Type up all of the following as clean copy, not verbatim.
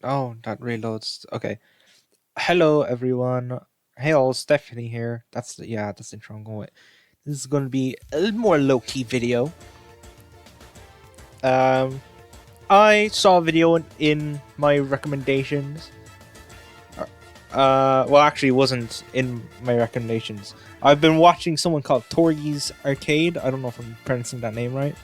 Oh, that reloads. Okay. Hello, everyone. Hey, all. Stephanie here. That's the intro I'm going with. This is going to be a little more low key video. Um, I saw a video in my recommendations. Well, actually, it wasn't in my recommendations. I've been watching someone called Thorgi's Arcade. I don't know if I'm pronouncing that name right.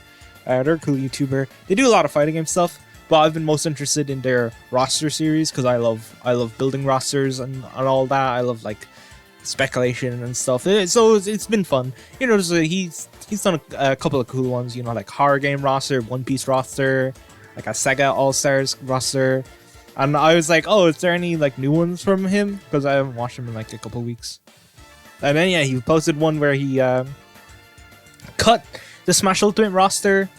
They're a cool YouTuber. They do a lot of fighting game stuff, but I've been most interested in their roster series because I love building rosters and all that. I love like speculation and stuff. It's been fun. He's done a couple of cool ones. Like horror game roster, One Piece roster, like a Sega All Stars roster. And I was like, oh, is there any like new ones from him? Because I haven't watched him in like a couple weeks. And then yeah, he posted one where he cut the Smash Ultimate roster,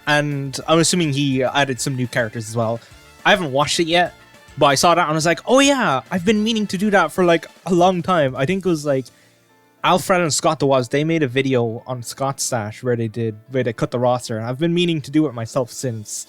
and I'm assuming he added some new characters as well. I haven't watched it yet, but I saw that and I was like, oh yeah, I've been meaning to do that for like a long time. I think it was like Alfred and Scott they made a video on Scott's Stash where they cut the roster, and I've been meaning to do it myself since.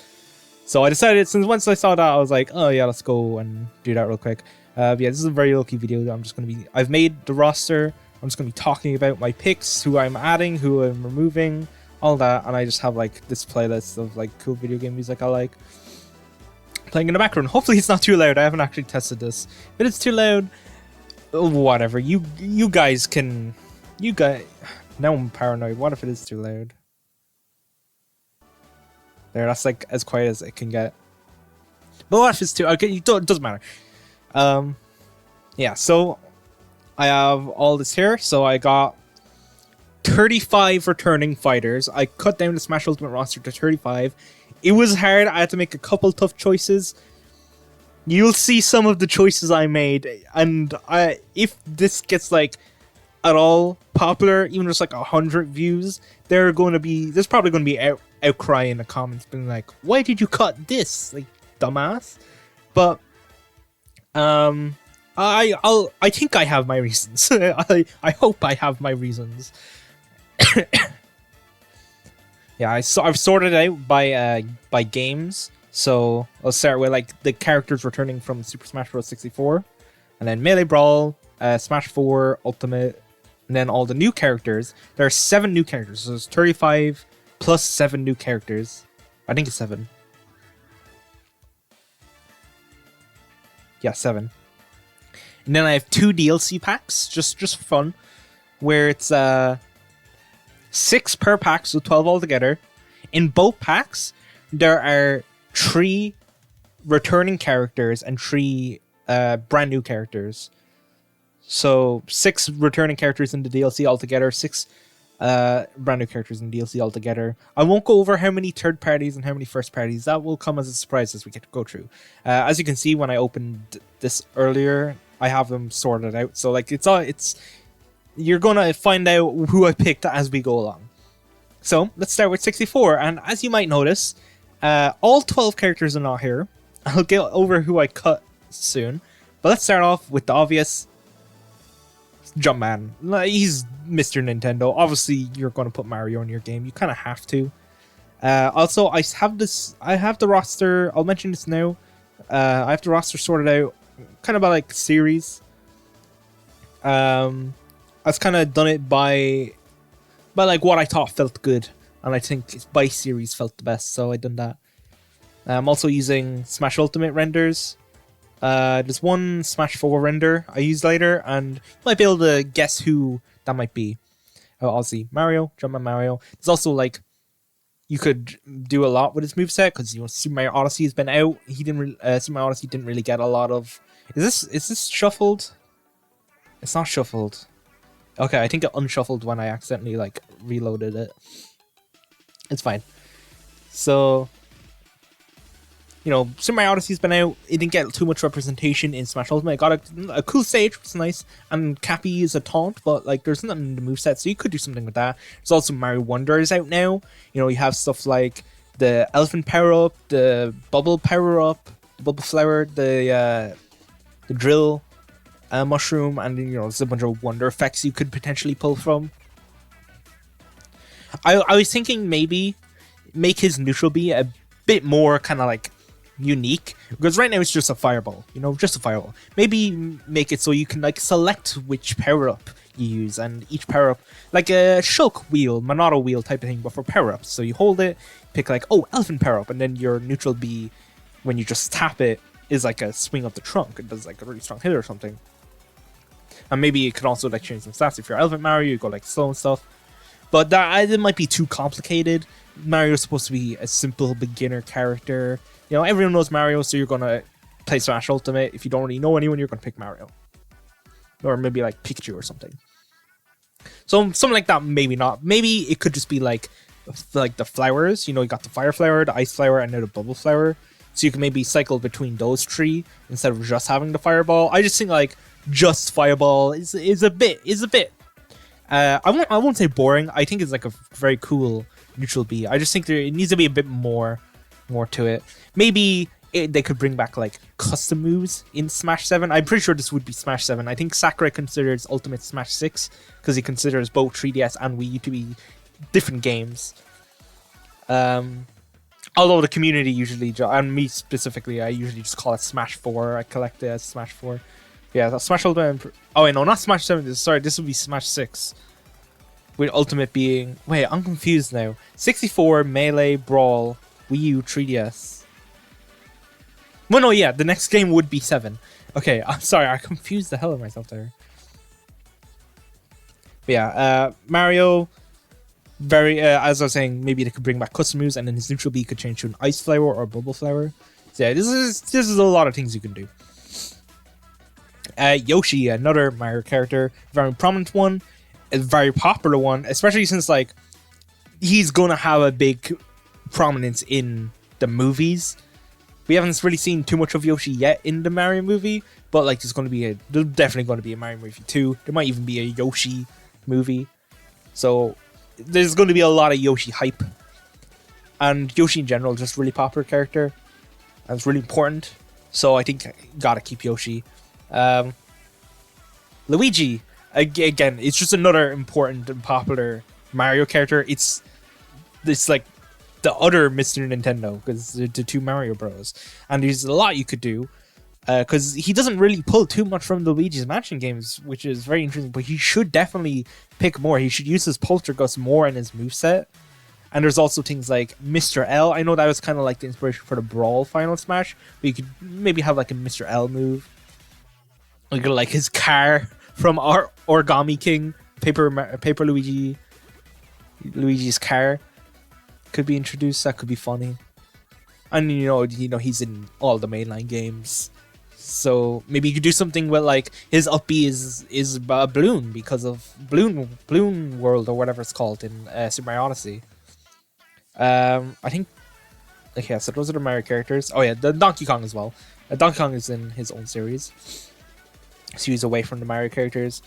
So I decided, since once I saw that, I was like, oh yeah, let's go and do that real quick. But yeah, this is a very low-key video that I've made the roster. I'm just going to be talking about my picks, who I'm adding, who I'm removing, all that. And I just have like this playlist of like cool video game music I like playing in the background. Hopefully it's not too loud. I haven't actually tested this. If it's too loud, whatever. You guys. Now I'm paranoid. What if it is too loud? There, that's like as quiet as it can get. But what if it's too... Okay, it doesn't matter. Yeah, so I have all this here. So I got 35 returning fighters. I cut down the Smash Ultimate roster to 35. It was hard. I had to make a couple tough choices. You'll see some of the choices I made, and if this gets like at all popular, even just like 100 views, there's probably going to be outcry in the comments being like, why did you cut this, like, dumbass? But I think I have my reasons. I hope I have my reasons. Yeah, I've sorted it out by games. So I'll start with like the characters returning from Super Smash Bros. 64, and then Melee Brawl, Smash 4, Ultimate, and then all the new characters. There are 7 new characters. So there's 35 plus 7 new characters. I think it's 7. Yeah, 7. And then I have 2 DLC packs, just for fun, where it's 6 per pack, so 12 altogether. In both packs, there are 3 returning characters and 3 brand new characters. So 6 returning characters in the DLC altogether, 6 brand new characters in DLC altogether. I won't go over how many third parties and how many first parties. That will come as a surprise as we get to go through. As you can see, when I opened this earlier, I have them sorted out. So like you're gonna find out who I picked as we go along. So let's start with 64, and as you might notice, all 12 characters are not here. I'll get over who I cut soon, but let's start off with the obvious. Jumpman. He's Mr. Nintendo. Obviously, you're going to put Mario in your game. You kind of have to. Also, I have the roster. I'll mention this now. I have the roster sorted out, kind of by like series. I've kind of done it by like what I thought felt good, and I think by series felt the best. So I done that. I'm also using Smash Ultimate renders. There's one Smash 4 render I used later, and you might be able to guess who that might be. Obviously, Mario, Jumpman Mario. There's also, like, you could do a lot with his moveset, because, Super Mario Odyssey has been out. Super Mario Odyssey didn't really get a lot of... Is this shuffled? It's not shuffled. Okay, I think it unshuffled when I accidentally, like, reloaded it. It's fine. So... Super Mario Odyssey's been out. It didn't get too much representation in Smash Ultimate. It got a cool stage, which is nice. And Cappy is a taunt, but like there's nothing in the moveset, so you could do something with that. There's also Mario Wonder is out now. You have stuff like the Elephant Power-Up, the Bubble Power-Up, the Bubble Flower, the Drill Mushroom, and there's a bunch of Wonder effects you could potentially pull from. I was thinking maybe make his neutral B a bit more kind of like unique, because right now it's just a fireball, just a fireball. Maybe make it so you can like select which power up you use, and each power up like a shulk wheel, Monado wheel type of thing, but for power ups. So you hold it, pick like, oh, elephant power up, and then your neutral B, when you just tap it, is like a swing of the trunk. It does like a really strong hit or something. And maybe it can also like change some stats. If you're Elephant Mario, you go like slow and stuff. But that it might be too complicated. Mario's supposed to be a simple beginner character. Everyone knows Mario, so you're gonna play Smash Ultimate. If you don't really know anyone, you're gonna pick Mario. Or maybe like Pikachu or something. So something like that, maybe not. Maybe it could just be like the flowers. You got the fire flower, the ice flower, and now the bubble flower. So you can maybe cycle between those three instead of just having the fireball. I just think like just fireball is a bit. I won't say boring. I think it's like a very cool neutral B. I just think it needs to be a bit more to it. Maybe they could bring back like custom moves in Smash 7. I'm pretty sure this would be Smash 7. I think Sakurai considers Ultimate Smash 6 because he considers both 3DS and Wii U to be different games. Although the community usually, and me specifically, I usually just call it Smash 4. I collect it as Smash 4. Yeah, that's Smash Ultimate. Oh wait, no, not Smash 7. Sorry, this would be Smash 6. With Ultimate being... Wait, I'm confused now. 64, Melee, Brawl, Wii U, 3DS. Well, no, yeah, the next game would be 7. Okay, I'm sorry, I confused the hell out of myself there. But yeah, Mario... Very, as I was saying, maybe they could bring back custom moves, and then his neutral B could change to an ice flower or a bubble flower. So yeah, this is a lot of things you can do. Yoshi, another Mario character, very prominent one, a very popular one, especially since like he's gonna have a big prominence in the movies. We haven't really seen too much of Yoshi yet in the Mario movie, but like there's definitely going to be a Mario movie 2. There might even be a Yoshi movie. So there's going to be a lot of Yoshi hype. And Yoshi in general is just a really popular character. And it's really important. So I think I gotta keep Yoshi. Luigi, again, it's just another important and popular Mario character. It's like the other Mr. Nintendo, because they're the two Mario Bros. And there's a lot you could do. Because he doesn't really pull too much from the Luigi's Mansion games, which is very interesting. But he should definitely pick more. He should use his Poltergust more in his moveset. And there's also things like Mr. L. I know that was kind of like the inspiration for the Brawl Final Smash. But you could maybe have like a Mr. L move. Like his car from Origami King. Paper Luigi's car could be introduced. That could be funny. And he's in all the mainline games. So maybe you could do something with like his up B is Bloon because of Bloon World or whatever it's called in Super Mario Odyssey. I think. Okay, so those are the Mario characters. Oh yeah, the Donkey Kong as well. Donkey Kong is in his own series, so he's away from the Mario characters.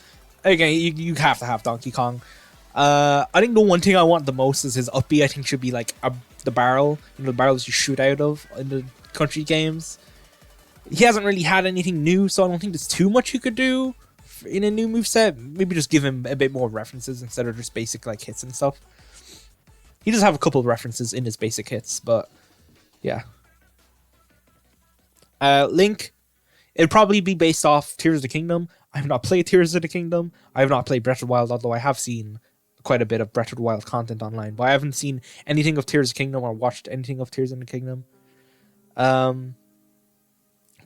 Again, you have to have Donkey Kong. I think the one thing I want the most is his up B. I think should be like the barrel, the barrels you shoot out of in the country games. He hasn't really had anything new, so I don't think there's too much you could do in a new moveset. Maybe just give him a bit more references instead of just basic like hits and stuff. He does have a couple of references in his basic hits, but yeah. Link, it'd probably be based off Tears of the Kingdom. I have not played Tears of the Kingdom. I have not played Breath of the Wild, although I have seen quite a bit of Breath of the Wild content online, but I haven't seen anything of Tears of the Kingdom or watched anything of Tears of the Kingdom.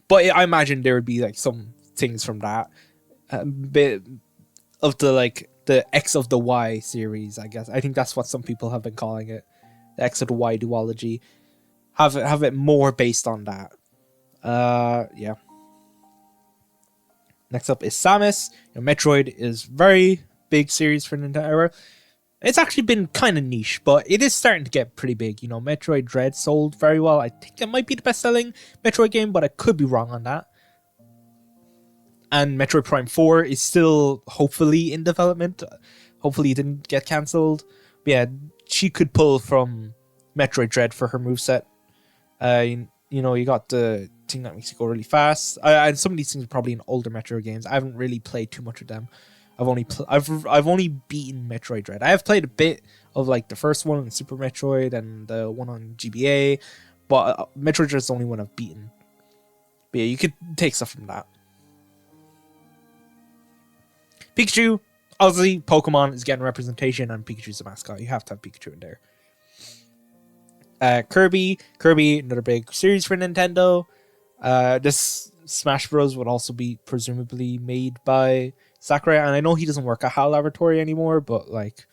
But I imagine there would be like some things from that, bit of the X of the Y series. I guess I think that's what some people have been calling it, the X of the Y duology. Have it more based on that. Yeah. Next up is Samus. Metroid is very big series for Nintendo. It's actually been kind of niche, but it is starting to get pretty big. Metroid Dread sold very well. I think it might be the best-selling Metroid game, but I could be wrong on that. And Metroid Prime 4 is still hopefully in development. Hopefully it didn't get cancelled. But yeah, she could pull from Metroid Dread for her moveset. You got the thing that makes you go really fast. And some of these things are probably in older Metroid games. I haven't really played too much of them. I've only beaten Metroid Dread. I have played a bit of like the first one on Super Metroid and the one on GBA, but Metroid Dread is the only one I've beaten. But yeah, you could take stuff from that. Pikachu, obviously, Pokemon is getting representation, and Pikachu's the mascot. You have to have Pikachu in there. Kirby, another big series for Nintendo. This Smash Bros. Would also be presumably made by Sakurai, and I know he doesn't work at HAL Laboratory anymore, but like,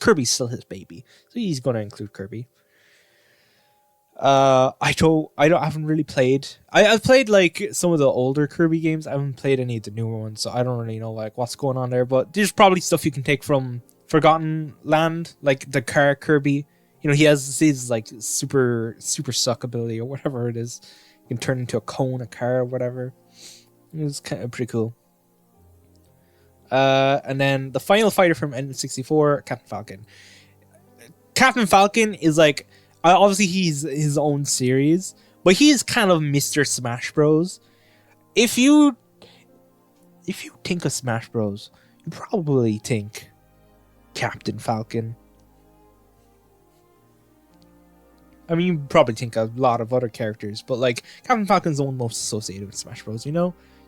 Kirby's still his baby, so he's gonna include Kirby. I haven't really played. I've played like some of the older Kirby games. I haven't played any of the newer ones, so I don't really know like what's going on there. But there's probably stuff you can take from Forgotten Land, like the car Kirby. He has his like super suck ability or whatever it is. You can turn into a cone, a car, or whatever. It's kind of pretty cool. And then the final fighter from N64, Captain Falcon. Captain Falcon is like, obviously he's his own series, but he's kind of Mr. Smash Bros. If you think of Smash Bros, you probably think Captain Falcon. I mean, you probably think a lot of other characters, but like Captain Falcon's the one most associated with Smash Bros. You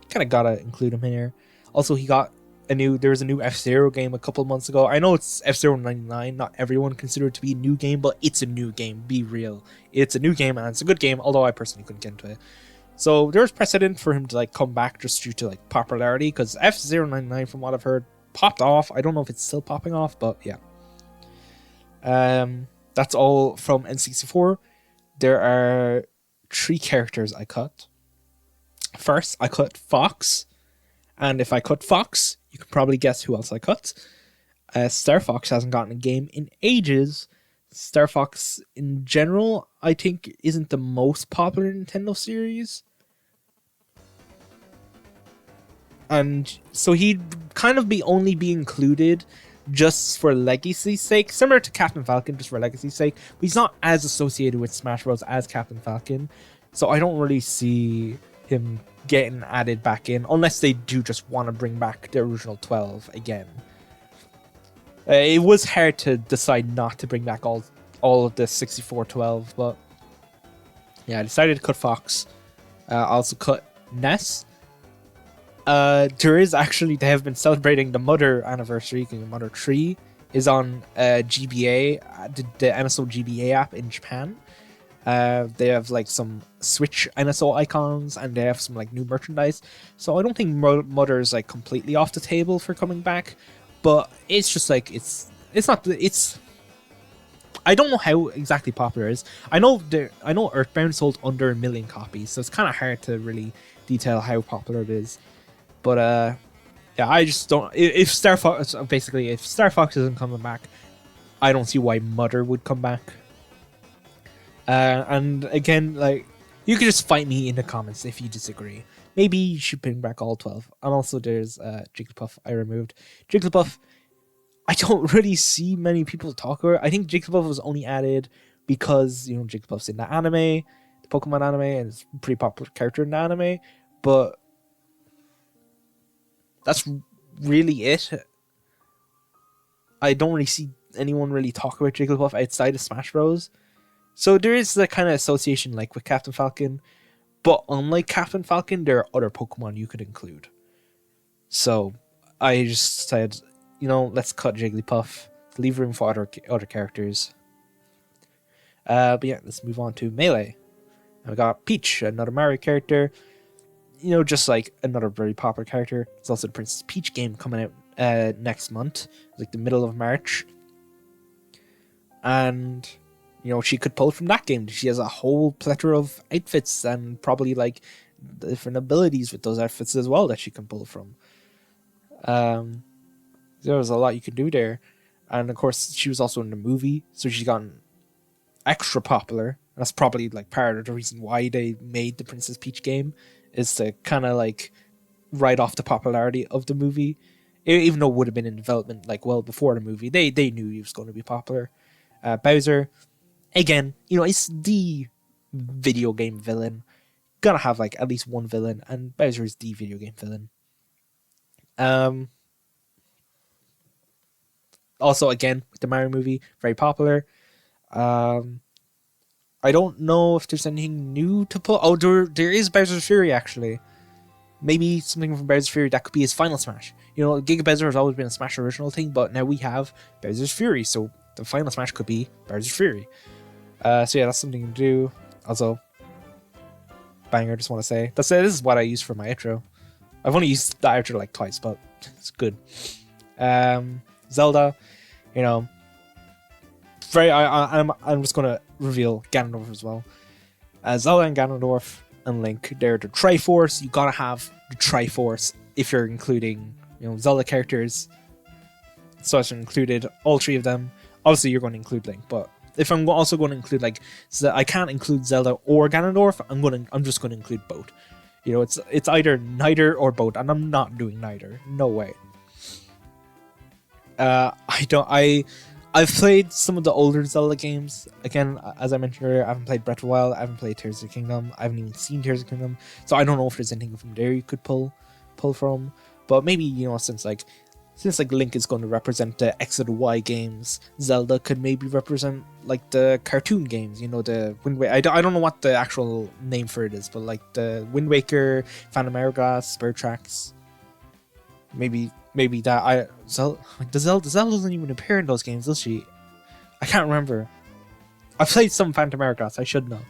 kind of gotta include him here. Also, there was a new F-Zero game a couple months ago. I know it's F-Zero 99. Not everyone consider it to be a new game, but it's a new game. Be real. It's a new game, and it's a good game, although I personally couldn't get into it. So there's precedent for him to like come back just due to like popularity, because F-Zero 99, from what I've heard, popped off. I don't know if it's still popping off, but yeah. That's all from N64. There are 3 characters I cut. First, I cut Fox. And if I cut Fox, you can probably guess who else I cut. Star Fox hasn't gotten a game in ages. Star Fox, in general, I think isn't the most popular Nintendo series. And so he'd kind of only be included just for legacy's sake, similar to Captain Falcon, just for legacy's sake. But he's not as associated with Smash Bros. As Captain Falcon, so I don't really see him getting added back in, unless they do just want to bring back the original 12 again. It was hard to decide not to bring back all of the 64 12, but yeah, I decided to cut Fox. I also cut Ness. There is actually, they have been celebrating the Mother anniversary. Mother 3 is on GBA, the NSO GBA app in Japan. They have like some Switch NSO icons, and they have some like new merchandise. So I don't think Mother is like completely off the table for coming back, but it's just like it's I don't know how exactly popular it is. I know Earthbound sold under 1 million copies, so it's kind of hard to really detail how popular it is. But yeah, I just don't. If Star Fox isn't coming back, I don't see why Mother would come back. And again, like, you can just fight me in the comments if you disagree. Maybe you should bring back all 12. And also, there's Jigglypuff I removed. Jigglypuff, I don't really see many people talk about it. I think Jigglypuff was only added because Jigglypuff's in the anime, the Pokemon anime, and it's a pretty popular character in the anime. But that's really it. I don't really see anyone really talk about Jigglypuff outside of Smash Bros. So there is the kind of association like with Captain Falcon, but unlike Captain Falcon, there are other Pokemon you could include. So I just said, let's cut Jigglypuff, leave room for other characters. But yeah, let's move on to Melee. And we got Peach, another Mario character. Just like another very popular character. There's also the Princess Peach game coming out next month, like the middle of March. And she could pull from that game. She has a whole plethora of outfits and probably like different abilities with those outfits as well that she can pull from. There's a lot you can do there. And of course, she was also in the movie, so she's gotten extra popular. That's probably like part of the reason why they made the Princess Peach game, is to kind of like write off the popularity of the movie. Even though it would have been in development like well before the movie, they knew he was going to be popular. Bowser, again, it's the video game villain. Gotta have like at least one villain, and Bowser is the video game villain. Also, again, with the Mario movie, very popular. I I don't know if there's anything new to pull. Oh, there is Bowser's Fury, actually. Maybe something from Bowser's Fury that could be his final Smash. You know, Giga Bowser has always been a Smash original thing, but now we have Bowser's Fury, so the final Smash could be Bowser's Fury. So yeah, that's something to do. Also, banger, just want to say. This is what I use for my outro. I've only used the outro like twice, but it's good. Zelda, you know, I'm just gonna reveal Ganondorf as well. Zelda and Ganondorf and Link, they're the Triforce. You gotta have the Triforce if you're including, you know, Zelda characters. So I've included all three of them. Obviously, you're going to include Link, but if I'm also going to include like, I can't include Zelda or Ganondorf. I'm just going to include both. You know, it's either neither or both, and I'm not doing neither. No way. I've played some of the older Zelda games. Again, as I mentioned earlier, I haven't played Breath of the Wild, I haven't played Tears of the Kingdom, I haven't even seen Tears of the Kingdom, so I don't know if there's anything from there you could pull from. But maybe, you know, since Link is going to represent the X and the Y games, Zelda could maybe represent like the cartoon games, you know, the Wind Waker. I don't know what the actual name for it is, but like the Wind Waker, Phantom Hourglass, Spirit Tracks. Maybe that Zelda doesn't even appear in those games, does she? I can't remember. I've played some Phantom Hourglass, I should know.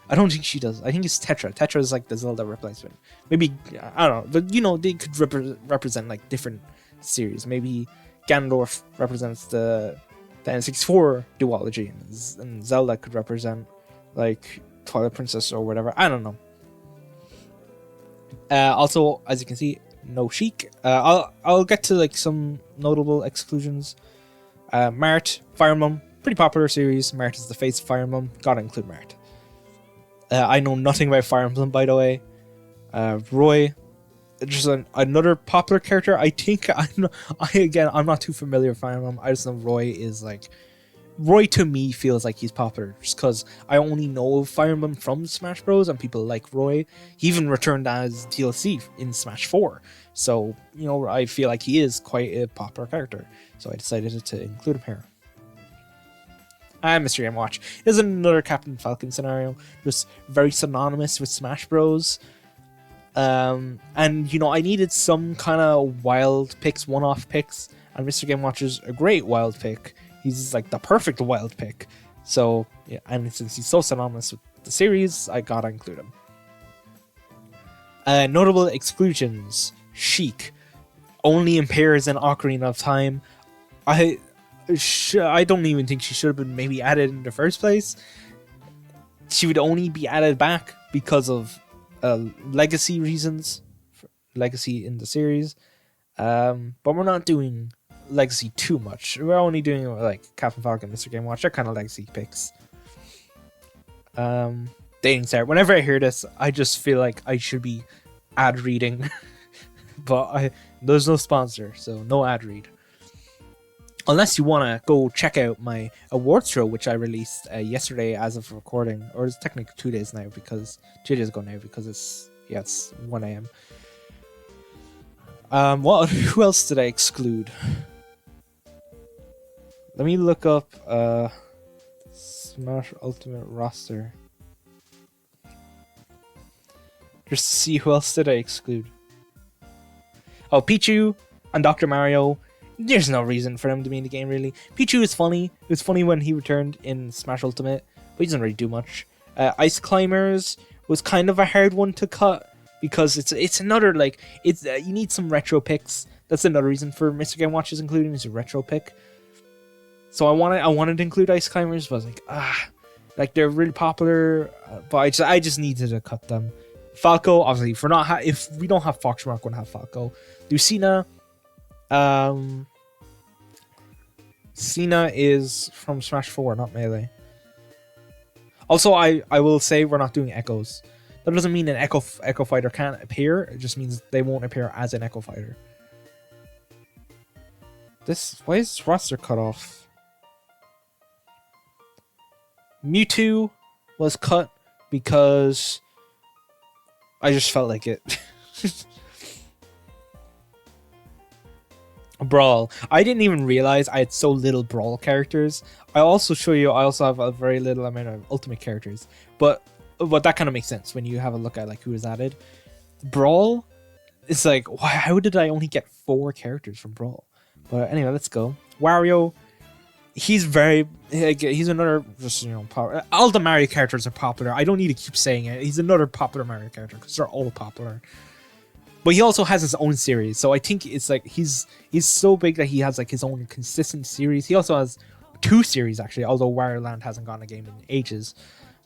I don't think she does. I think it's Tetra. Tetra is like the Zelda replacement. Maybe, I don't know, but you know, they could represent like different series. Maybe Ganondorf represents the N64 duology, and Zelda could represent like Twilight Princess or whatever. I don't know. Also, as you can see, no Sheik. I'll get to like some notable exclusions. Mart, Fire Emblem, pretty popular series. Mart is the face of Fire Emblem. Gotta include Mart. I know nothing about Fire Emblem, by the way. Roy, just another popular character. I think I'm not too familiar with Fire Emblem. I just know Roy to me feels like he's popular just because I only know Fire Emblem from Smash Bros. And people like Roy. He even returned as DLC in Smash 4. So, you know, I feel like he is quite a popular character. So I decided to include him here. And Mystery Game Watch is another Captain Falcon scenario, just very synonymous with Smash Bros. And, you know, I needed some kind of wild picks, one-off picks, and Mr. Game Watch is a great wild pick. He's like the perfect wild pick. So, yeah, and since he's so synonymous with the series, I gotta include him. Notable exclusions. Sheik only appears in Ocarina of Time. I don't even think she should have been maybe added in the first place. She would only be added back because of legacy reasons, legacy in the series. But we're not doing legacy too much. We're only doing like Captain Falcon, Mr. Game Watch, they're kind of legacy picks. Dating start. Whenever I hear this, I just feel like I should be ad reading, but there's no sponsor, so no ad read. Unless you want to go check out my awards show, which I released yesterday as of recording, or it's technically 2 days now because 2 days ago now because it's 1 a.m. Who else did I exclude? Let me look up Smash Ultimate roster just to see who else did I exclude. Oh, Pichu and Dr. Mario. There's no reason for him to be in the game, really. Pichu is funny. It was funny when he returned in Smash Ultimate, but he doesn't really do much. Ice Climbers was kind of a hard one to cut because it's another like you need some retro picks. That's another reason for Mr. Game Watch is including is a retro pick. So I wanted to include Ice Climbers, but I was like like they're really popular, but I just needed to cut them. Falco, obviously, if we don't have Fox, we're not going to have Falco. Lucina. Cena is from Smash 4, not Melee. Also, I will say we're not doing Echoes. That doesn't mean an Echo Fighter can't appear. It just means they won't appear as an Echo Fighter. Why is this roster cut off? Mewtwo was cut because I just felt like it. Brawl. I didn't even realize I had so little Brawl characters. I also show you I also have a very little amount of Ultimate characters. But that kind of makes sense when you have a look at like who is added. Brawl, it's like, why? How did I only get 4 characters from Brawl? But anyway, let's go. Wario, he's he's another just all the Mario characters are popular. I don't need to keep saying it. He's another popular Mario character because they're all popular. But he also has his own series, so I think it's like he's so big that he has like his own consistent series. He also has 2 series actually, although Wario Land hasn't gotten a game in ages.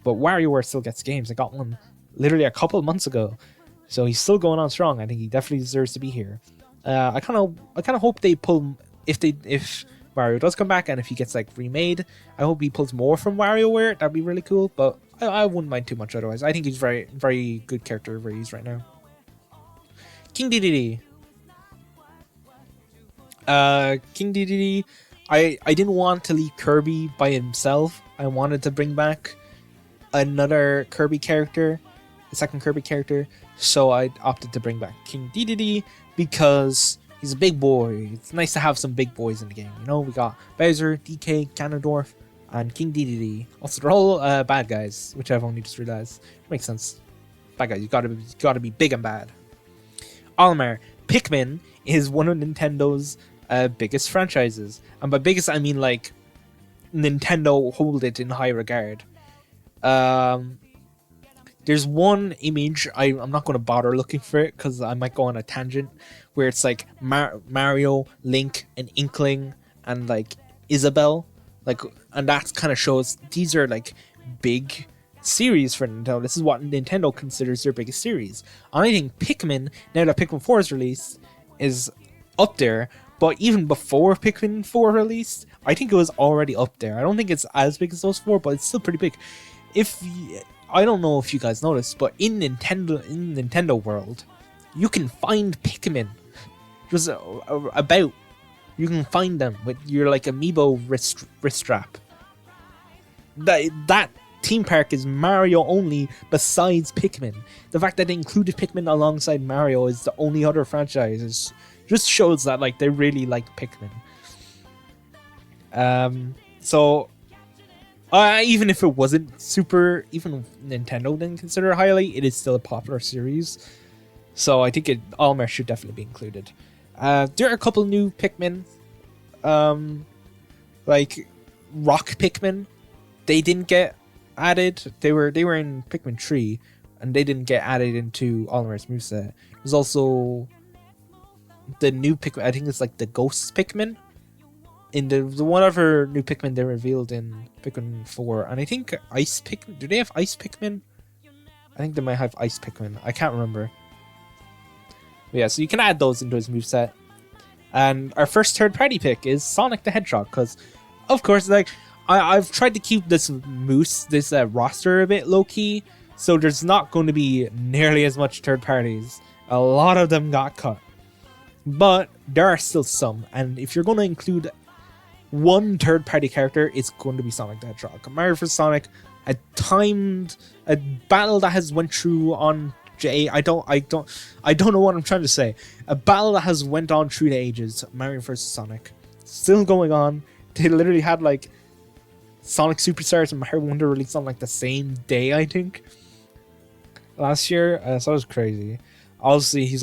But WarioWare still gets games. I got one literally a couple of months ago, so he's still going on strong. I think he definitely deserves to be here. I kind of hope they pull if Wario does come back and if he gets like remade. I hope he pulls more from WarioWare. That'd be really cool. But I wouldn't mind too much otherwise. I think he's very good character where he's right now. King Dedede. King Dedede. I didn't want to leave Kirby by himself. I wanted to bring back another Kirby character, a second Kirby character. So I opted to bring back King Dedede because he's a big boy. It's nice to have some big boys in the game. You know, we got Bowser, DK, Ganondorf, and King Dedede. Also, they're all bad guys, which I've only just realized. Makes sense. Bad guys, you gotta be big and bad. Olimar, Pikmin is one of Nintendo's biggest franchises. And by biggest, I mean like Nintendo hold it in high regard. There's one image, I'm not going to bother looking for it because I might go on a tangent, where it's like Mario, Link, and Inkling, and like Isabelle. And that kind of shows these are like big series for Nintendo. This is what Nintendo considers their biggest series. And I think Pikmin, now that Pikmin 4 is released, is up there. But even before Pikmin 4 released, I think it was already up there. I don't think it's as big as those 4, but it's still pretty big. I don't know if you guys noticed, but in Nintendo world, you can find Pikmin just about. You can find them with your like amiibo wrist strap. That theme park is Mario only besides Pikmin. The fact that they included Pikmin alongside Mario is the only other franchise. Just shows that like they really like Pikmin. So even if it wasn't super, even Nintendo didn't consider it highly, it is still a popular series. So I think Olimar should definitely be included. There are a couple new Pikmin, like Rock Pikmin. They didn't get added. They were in Pikmin 3, and they didn't get added into Olimar's moveset. There's also the new Pikmin. I think it's like the Ghost Pikmin. In the one other new Pikmin they revealed in Pikmin 4, and I think Ice Pikmin. Do they have Ice Pikmin? I think they might have Ice Pikmin. I can't remember. But yeah, so you can add those into his moveset. And our first third-party pick is Sonic the Hedgehog, because, of course, like I've tried to keep this roster a bit low-key, so there's not going to be nearly as much third parties. A lot of them got cut, but there are still some. And if you're going to include one third-party character, it's going to be Sonic the Hedgehog. Mario vs. Sonic, a battle that has went through on I don't know what I'm trying to say. A battle that has went on through the ages. Mario vs. Sonic, still going on. They literally had like Sonic Superstars and Mario Wonder released on like the same day, I think, last year. So it was crazy. Obviously, he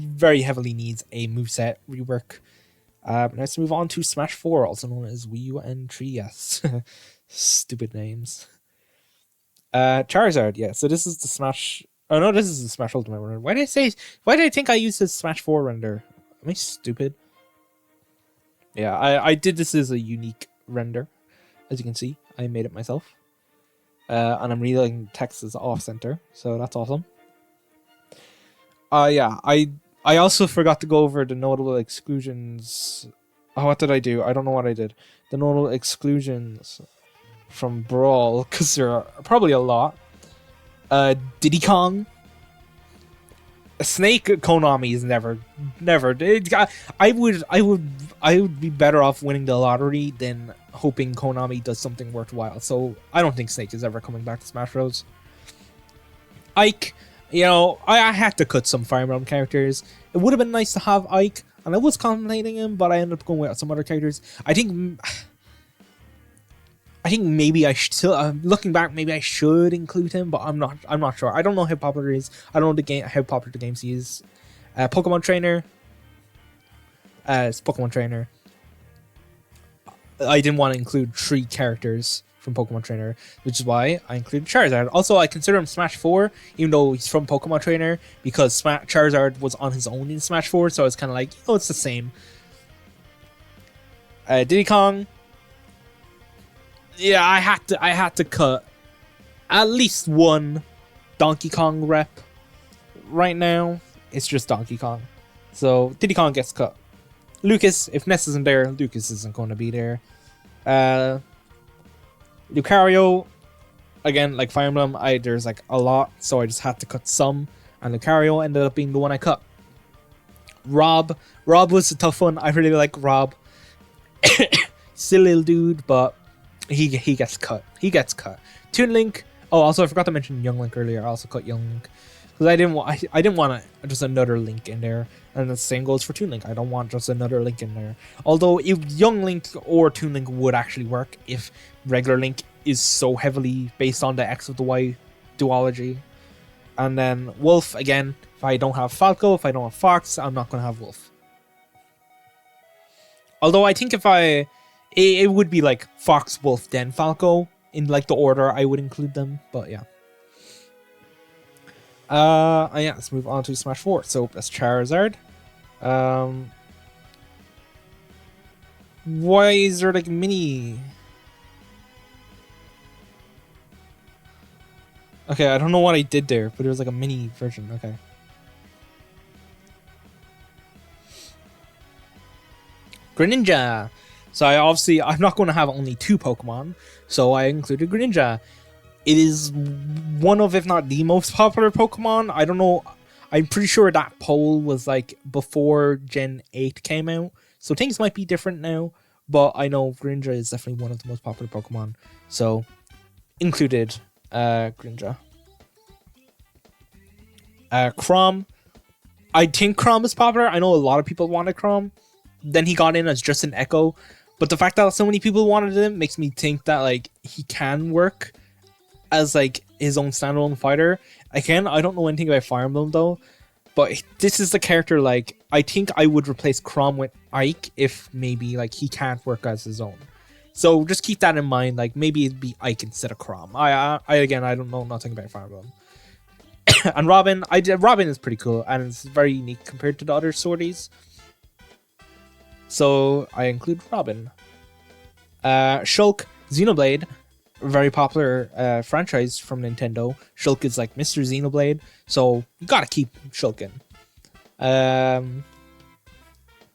very heavily needs a moveset rework. Let's move on to Smash 4, also known as Wii U and 3DS. Stupid names. Charizard, yeah. So this is the Smash. Oh no, this is the Smash Ultimate render. Why did I think I used the Smash 4 render? Am I stupid? Yeah, I did this as a unique render. As you can see, I made it myself. And I'm reading text as off center, so that's awesome. Yeah, I also forgot to go over the notable exclusions. Oh, what did I do? I don't know what I did. The notable exclusions from Brawl, because there are probably a lot. Diddy Kong. Snake Konami is never. I would be better off winning the lottery than hoping Konami does something worthwhile. So I don't think Snake is ever coming back to Smash Bros. Ike, I had to cut some Fire Emblem characters. It would have been nice to have Ike. and I was contemplating him, but I ended up going with some other characters. I think maybe I should still, looking back, maybe I should include him, but I'm not sure. I don't know how popular it is. I don't know how popular the game is. Pokemon Trainer. It's Pokemon Trainer. I didn't want to include 3 characters from Pokemon Trainer, which is why I included Charizard. Also, I consider him Smash 4, even though he's from Pokemon Trainer, because Charizard was on his own in Smash 4, so it's kind of like, it's the same. Diddy Kong. Yeah, I had to cut at least one Donkey Kong rep. Right now, it's just Donkey Kong. So, Diddy Kong gets cut. Lucas, if Ness isn't there, Lucas isn't going to be there. Lucario, again, like Fire Emblem, there's like a lot, so I just had to cut some, and Lucario ended up being the one I cut. Rob was a tough one. I really like Rob. Silly little dude, but he gets cut. Toon Link. Oh, also I forgot to mention Young Link earlier. I also cut Young Link because I didn't want just another Link in there. And the same goes for Toon Link. I don't want just another Link in there. Although if Young Link or Toon Link would actually work if regular Link is so heavily based on the X of the Y duology. And then Wolf, again, if I don't have Falco, if I don't have Fox, I'm not going to have Wolf. Although I think if it would be like Fox, Wolf, then Falco in like the order I would include them. But yeah. Yeah, let's move on to Smash 4. So that's Charizard. Why is there like mini? Okay, I don't know what I did there, but it was like a mini version. Okay. Greninja. So I'm not going to have only 2 Pokemon, so I included Greninja. It is one of, if not the most popular Pokemon. I don't know. I'm pretty sure that poll was like before Gen 8 came out. So things might be different now. But I know Greninja is definitely one of the most popular Pokemon. So included Greninja. Chrom. I think Chrom is popular. I know a lot of people wanted Chrom. Then he got in as just an Echo. But the fact that so many people wanted him makes me think that like he can work as like his own standalone fighter. Again, I don't know anything about Fire Emblem though, but this is the character like I think I would replace Chrom with Ike if maybe like he can't work as his own. So just keep that in mind. Like maybe it'd be Ike instead of Chrom. I don't know nothing about Fire Emblem. And Robin, Robin is pretty cool and it's very unique compared to the other sorties. So I include Robin. Shulk, Xenoblade. Very popular franchise from Nintendo. Shulk is like Mr. Xenoblade, so you gotta keep Shulk in.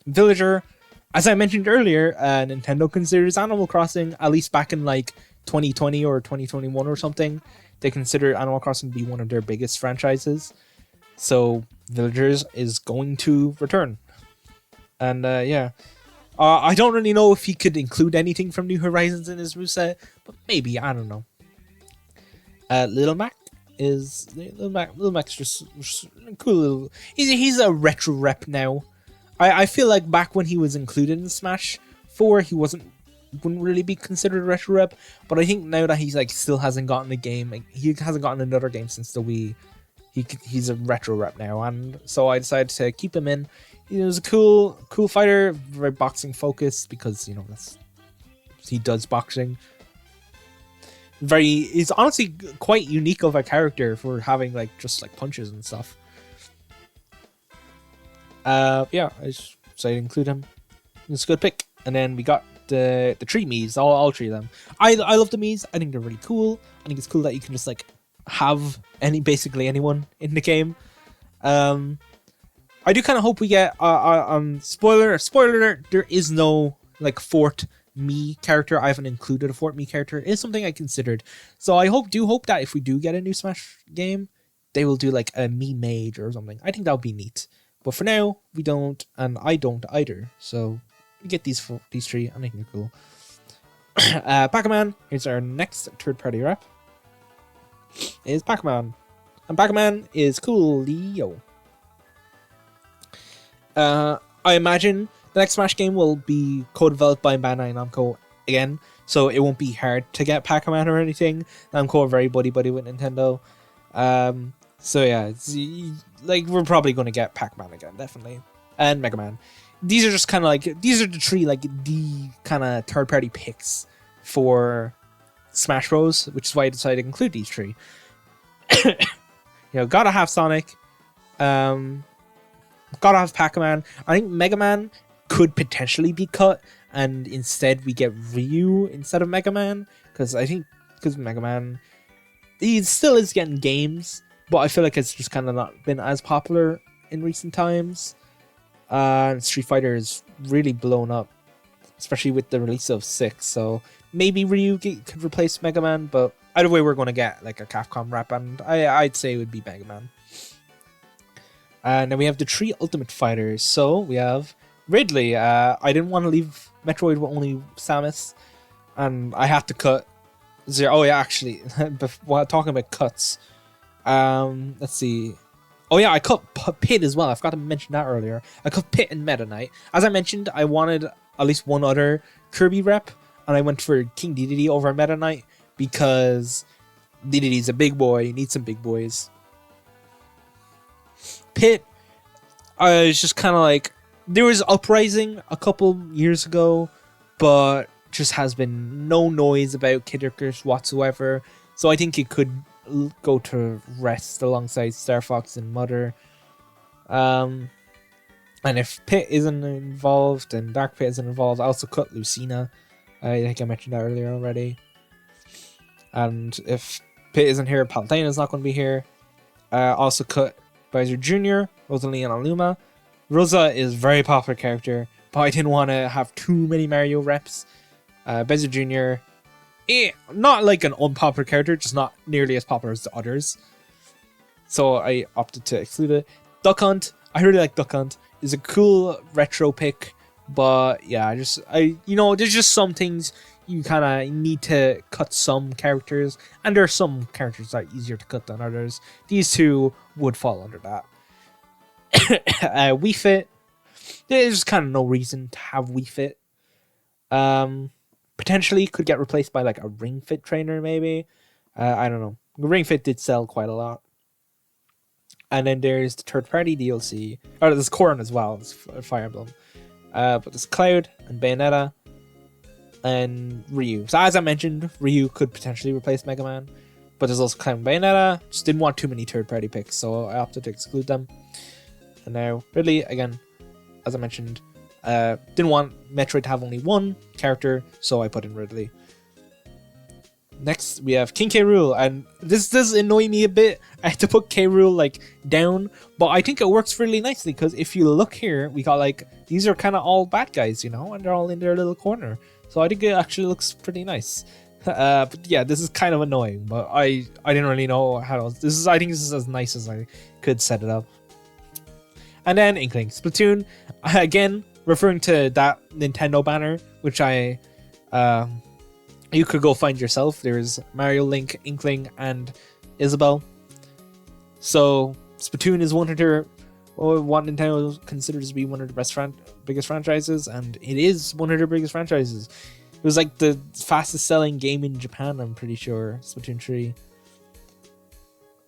Villager, as I mentioned earlier, Nintendo considers Animal Crossing, at least back in like 2020 or 2021 or something, they consider Animal Crossing to be one of their biggest franchises. So Villagers is going to return. And yeah. I don't really know if he could include anything from New Horizons in his moveset, but maybe, I don't know. Little Mac's just cool little. He's a retro rep now. I feel like back when he was included in Smash 4, he wouldn't really be considered a retro rep, but I think now that he's like still hasn't gotten a game, like, he hasn't gotten another game since the Wii, he's a retro rep now, and so I decided to keep him in. He was a cool fighter, very boxing focused because he does boxing. He's honestly quite unique of a character for having like just like punches and stuff. Yeah, I just decided to include him. It's a good pick. And then we got the 3 Miis, all 3 of them. I love the Miis. I think they're really cool. I think it's cool that you can just like have basically anyone in the game. I do kind of hope we get spoiler alert, there is no like 4th Mii character. I haven't included a 4th Mii character. It is something I considered. So I hope that if we do get a new Smash game, they will do like a Mii Mage or something. I think that would be neat. But for now, we don't, and I don't either. So we get these 3, and I think they're cool. Pac-Man, here's our next third-party rep. Is Pac-Man. And Pac-Man is cool. Leo. I I imagine the next Smash game will be co-developed by Bandai Namco again, so it won't be hard to get Pac-Man or anything. Namco are very buddy-buddy with Nintendo. So yeah, like we're probably going to get Pac-Man again, definitely. And Mega Man. These are just kind of like, these are the three like the kind of third-party picks for Smash Bros, which is why I decided to include these three. Gotta have Sonic. Gotta have Pac-Man. I think Mega Man could potentially be cut, and instead we get Ryu instead of Mega Man, because Mega Man, he still is getting games, but I feel like it's just kind of not been as popular in recent times. And Street Fighter is really blown up, especially with the release of 6. So maybe Ryu could replace Mega Man, but either way, we're going to get like a Capcom rep, and I'd say it would be Mega Man. And then we have the 3 Ultimate Fighters. So we have Ridley. I didn't want to leave Metroid with only Samus, and I had to cut Zero. Oh yeah, actually, while talking about cuts, let's see. Oh yeah, I cut Pit as well. I forgot to mention that earlier. I cut Pit and Meta Knight. As I mentioned, I wanted at least one other Kirby rep, and I went for King Dedede over Meta Knight because Dedede's a big boy. You need some big boys. Pit, it's just kind of like, there was Uprising a couple years ago, but just has been no noise about Kid Icarus whatsoever. So I think it could go to rest alongside Star Fox and Mother. And if Pit isn't involved and Dark Pit isn't involved, I also cut Lucina. I think I mentioned that earlier already. And if Pit isn't here, Palutena's not going to be here. Also cut Bowser Jr., Rosalie, and Aluma. Rosa is a very popular character, but I didn't want to have too many Mario reps. Bowser Jr., not like an unpopular character, just not nearly as popular as the others. So I opted to exclude it. Duck Hunt, I really like Duck Hunt. It's a cool retro pick, but yeah, there's just some things you kind of need to cut some characters, and there are some characters that are easier to cut than others. These two would fall under that. Wii Fit, there's kind of no reason to have Wii Fit. Potentially could get replaced by like a Ring Fit trainer, maybe. I don't know. Ring Fit did sell quite a lot. And then there's the third-party DLC. Oh, there's Corrin as well. It's Fire Emblem. But there's Cloud and Bayonetta and Ryu. So as I mentioned, Ryu could potentially replace Mega Man. But there's also Cloud and Bayonetta. Just didn't want too many third-party picks, so I opted to exclude them. And now Ridley, again, as I mentioned, didn't want Metroid to have only one character, so I put in Ridley. Next, we have King K. Rool, and this does annoy me a bit. I have to put K. Rool like down, but I think it works really nicely because if you look here, we got like, these are kind of all bad guys, and they're all in their little corner. So I think it actually looks pretty nice. But yeah, this is kind of annoying, but I didn't really know how to. I think this is as nice as I could set it up. And then Inkling Splatoon, again, referring to that Nintendo banner, which you could go find yourself. There's Mario, Link, Inkling, and Isabelle. So Splatoon is what Nintendo considers to be one of the biggest franchises, and it is one of their biggest franchises. It was like the fastest selling game in Japan, I'm pretty sure, Splatoon 3.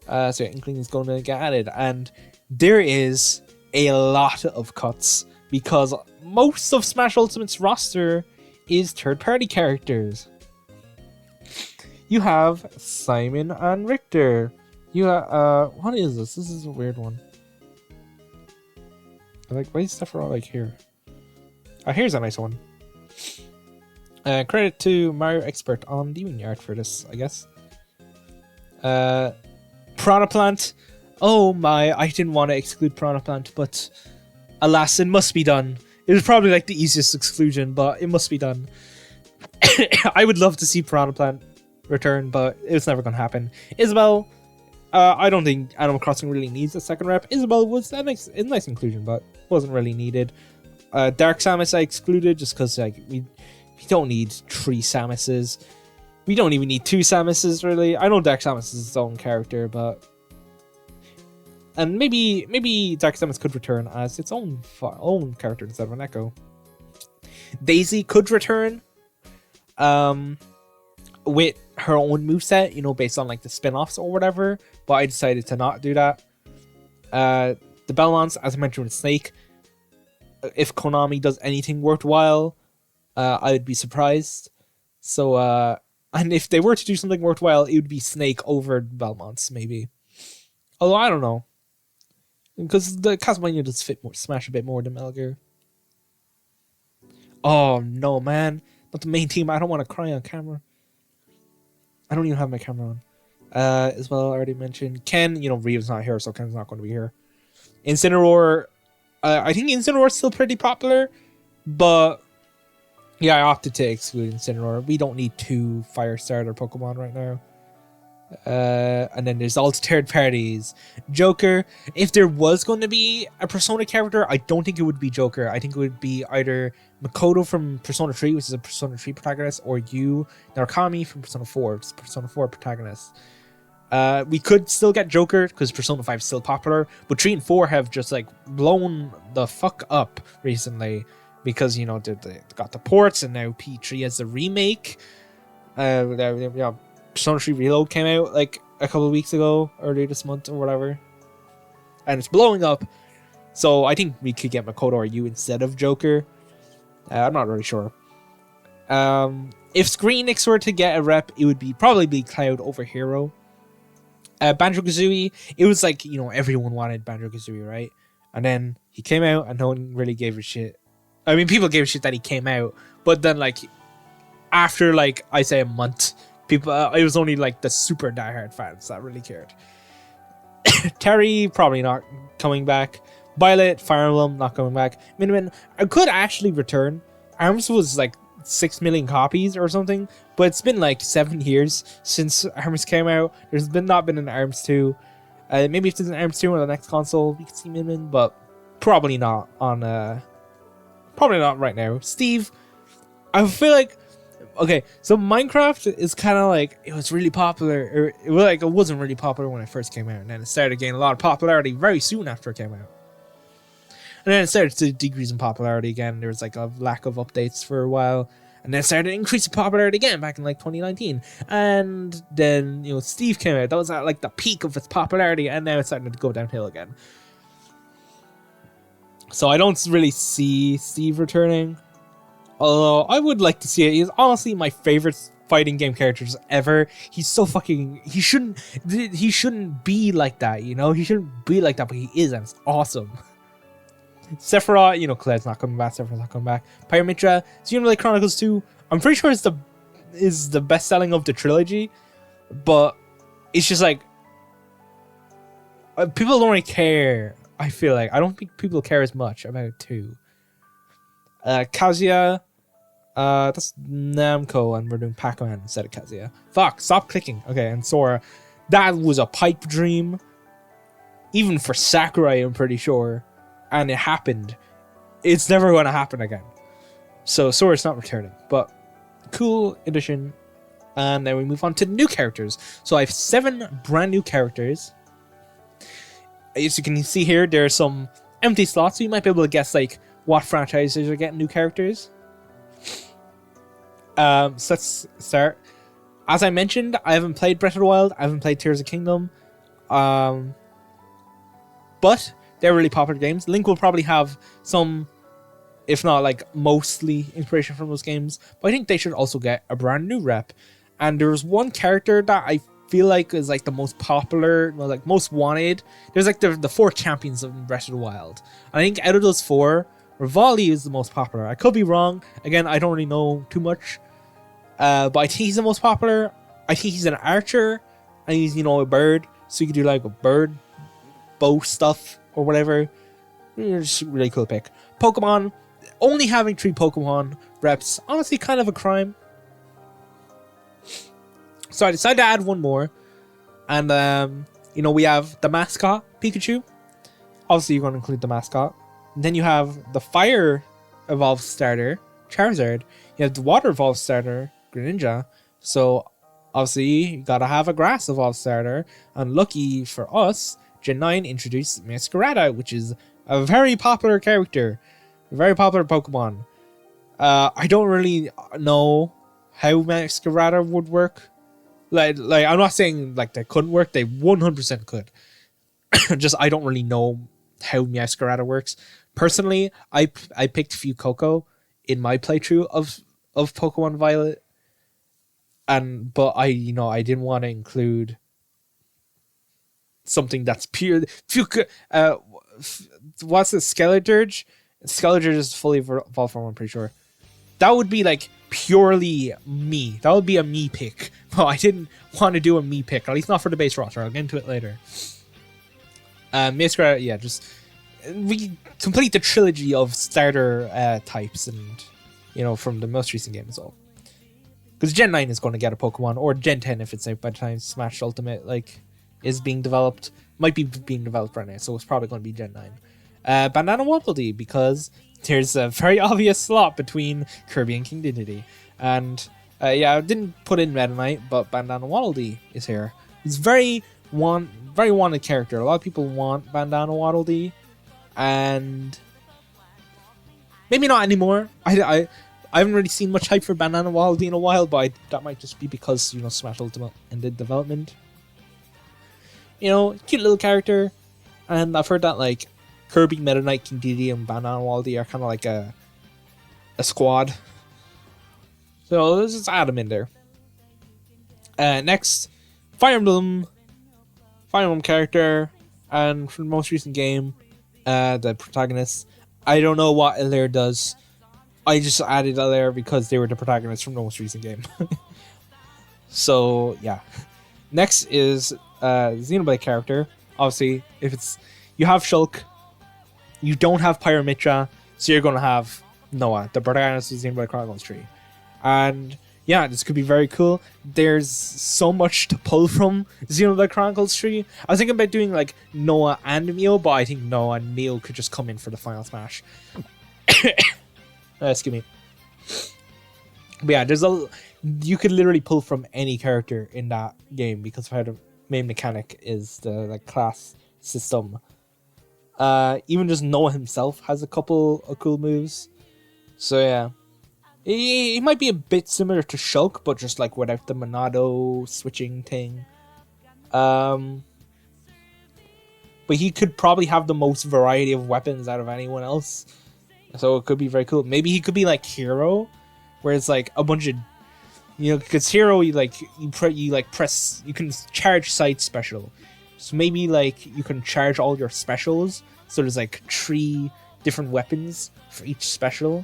So yeah, Inkling is going to get added, and there is a lot of cuts because most of Smash Ultimate's roster is third-party characters. You have Simon and Richter. You have, what is this? This is a weird one. Like, why is stuff all like here? Here's a nice one. Credit to Mario Expert on DeviantArt for this, I guess. Piranha Plant. Oh my, I didn't want to exclude Piranha Plant, but alas, it must be done. It was probably like the easiest exclusion, but it must be done. I would love to see Piranha Plant return, but it's never going to happen. Isabelle, I don't think Animal Crossing really needs a second rep. Isabelle was a nice inclusion, but wasn't really needed. Dark Samus I excluded just because like we don't need 3 Samuses. We don't even need 2 Samuses, really. I know Dark Samus is its own character, but And maybe Dark Samus could return as its own character instead of an Echo. Daisy could return with her own moveset, you know, based on like the spin-offs or whatever, but I decided to not do that. The Belmonts, as I mentioned with Snake, if Konami does anything worthwhile, I would be surprised. So, and if they were to do something worthwhile, it would be Snake over Belmonts, maybe. Although, I don't know. Because the Castlevania does fit more, Smash a bit more than Metal Gear. Oh, no, man. Not the main team. I don't want to cry on camera. I don't even have my camera on. As well, I already mentioned. Ken, you know, Ryu's not here, so Ken's not going to be here. Incineroar. I think Incineroar is still pretty popular, but yeah, I opted to exclude Incineroar. We don't need 2 fire starter Pokemon right now. And then there's all the third parties. Joker. If there was going to be a Persona character, I don't think it would be Joker. I think it would be either Makoto from Persona 3, which is a Persona 3 protagonist, or Yu Narukami from Persona 4, which is a Persona 4 protagonist. We could still get Joker because Persona 5 is still popular, but 3 and 4 have just like blown the fuck up recently because, you know, they got the ports, and now P3 has the remake. Yeah, Persona 3 Reload came out like a couple of weeks ago, earlier this month or whatever, and it's blowing up. So I think we could get Makoto or Yu instead of Joker. I'm not really sure. If Square Enix were to get a rep, it would probably be Cloud over Hero. Banjo-Kazooie, it was like, you know, everyone wanted Banjo-Kazooie, right? And then he came out and no one really gave a shit. I mean, people gave a shit that he came out, but then like after like I say a month, people it was only like the super diehard fans that really cared. Terry probably not coming back. Violet, Fire Emblem not coming back. Miniman, I could actually return. ARMS was like 6 million copies or something, but it's been like 7 years since ARMS came out. There's not been an ARMS 2. Maybe if there's an ARMS 2 on the next console, we can see Miniman, but probably not on probably not right now. Steve, I feel like, okay, so Minecraft is kind of like, it was really popular, or it wasn't really popular when it first came out, and then it started gaining a lot of popularity very soon after it came out. And then it started to decrease in popularity again. There was like a lack of updates for a while, and then it started to increase in popularity again back in like 2019. And then, you know, Steve came out. That was at like the peak of its popularity, and now it's starting to go downhill again. So I don't really see Steve returning. Although I would like to see it. He's honestly my favorite fighting game characters ever. He's so fucking... He shouldn't be like that, you know? He shouldn't be like that, but he is, and it's awesome. Sephiroth, you know, Cled's not coming back. Sephiroth's not coming back. Pyramitra, Xenoblade Chronicles 2. I'm pretty sure it's the best selling of the trilogy, but it's just like people don't really care. I feel like I don't think people care as much about 2. Kazuya, that's Namco, and we're doing Pac-Man instead of Kazuya. Fuck, stop clicking. Okay, and Sora, that was a pipe dream, even for Sakurai, I'm pretty sure. And it happened. It's never going to happen again. So Sora's not returning, but cool addition. And then we move on to new characters. So I have 7 brand new characters. As you can see here, there are some empty slots, so you might be able to guess like what franchises are getting new characters. So let's start. As I mentioned, I haven't played Breath of the Wild. I haven't played Tears of the Kingdom. But they're really popular games. Link will probably have some, if not like mostly, inspiration from those games. But I think they should also get a brand new rep. And there's one character that I feel like is like the most popular, well, like most wanted. There's like the 4 champions of Breath of the Wild. And I think out of those 4, Rivali is the most popular. I could be wrong. Again, I don't really know too much. But I think he's the most popular. I think he's an archer. And he's, you know, a bird. So you can do like a bird bow stuff or whatever. Just a really cool pick. Pokemon. Only having 3 Pokemon reps. Honestly, kind of a crime. So I decided to add one more. And, you know, we have the mascot, Pikachu. Obviously, you're going to include the mascot. And then you have the fire evolved starter, Charizard. You have the water evolved starter, Greninja. So, obviously, you got to have a grass evolved starter. And lucky for us, Gen 9 introduced Masquerada, which is a very popular character, a very popular Pokemon. I don't really know how Masquerada would work. Like I'm not saying like they couldn't work; they 100% could. Just I don't really know how Masquerada works. Personally, I picked Fuecoco in my playthrough of Pokemon Violet, but I didn't want to include something that's pure. What's the Skeledirge? Skeledirge is fully evolved form, I'm pretty sure. That would be like purely me. That would be a me pick. But I didn't want to do a me pick, at least not for the base roster. I'll get into it later. Masquerada, yeah, just we complete the trilogy of starter types, and from the most recent game as well. Because Gen 9 is going to get a Pokemon, or Gen 10 if it's out by the time Smash Ultimate is being developed. Might be being developed right now, so it's probably going to be Gen 9. Bandana Waddle Dee, because there's a very obvious slot between Kirby and King Dedede. And yeah, I didn't put in Meta Knight, but Bandana Waddle Dee is here. He's very wanted character. A lot of people want Bandana Waddle Dee, and maybe not anymore. I haven't really seen much hype for Bandana Waddle Dee in a while, but that might just be because Smash Ultimate ended development. Cute little character, and I've heard that like Kirby, Meta Knight, King Dedede, and Bandana Waddle Dee are kind of like a squad. So let's just add them in there. Next, Fire Emblem character, and from the most recent game, the protagonist. I don't know what Ilaire does. I just added Ilaire because they were the protagonists from the most recent game. So yeah. Next is Xenoblade character. Obviously, if you have Shulk, you don't have Pyramitra, so you're gonna have Noah, the protagonist of Xenoblade Chronicles 3. And yeah, this could be very cool. There's so much to pull from Xenoblade Chronicles 3. I was thinking about doing like Noah and Mio, but I think Noah and Mio could just come in for the final Smash. Excuse me. But yeah, you could literally pull from any character in that game because of how the main mechanic is the class system. Even just Noah himself has a couple of cool moves. So yeah. He might be a bit similar to Shulk, but just like without the Monado switching thing. But he could probably have the most variety of weapons out of anyone else. So it could be very cool. Maybe he could be like Hero, where it's like a bunch of, because Hero you can charge side special. So maybe like you can charge all your specials. So there's like 3 different weapons for each special.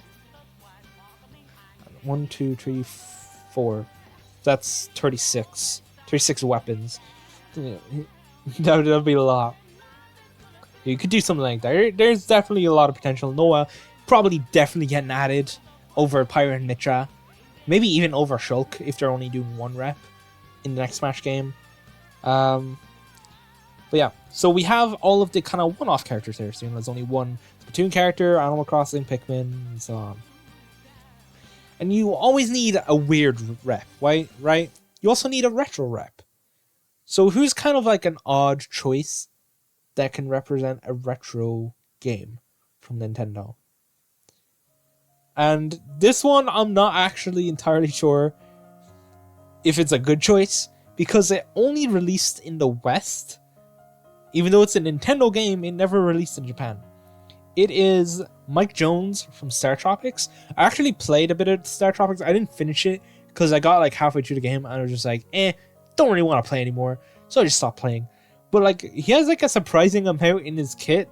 1, 2, 3, 4. That's 36. 36 weapons. That'll be a lot. You could do something like that. There's definitely a lot of potential. Noah probably definitely getting added over Pyra and Mitra. Maybe even over Shulk if they're only doing 1 rep in the next Smash game. But yeah, so we have all of the kind of one-off characters here. So there's only one Splatoon character, Animal Crossing, Pikmin, and so on. And you always need a weird rep, right? You also need a retro rep. So who's kind of like an odd choice that can represent a retro game from Nintendo? And this one, I'm not actually entirely sure if it's a good choice, because it only released in the West. Even though it's a Nintendo game, it never released in Japan. It is Mike Jones from Star Tropics. I actually played a bit of Star Tropics. I didn't finish it because I got like halfway through the game and I was just like, don't really want to play anymore. So I just stopped playing. But like, he has like a surprising amount in his kit.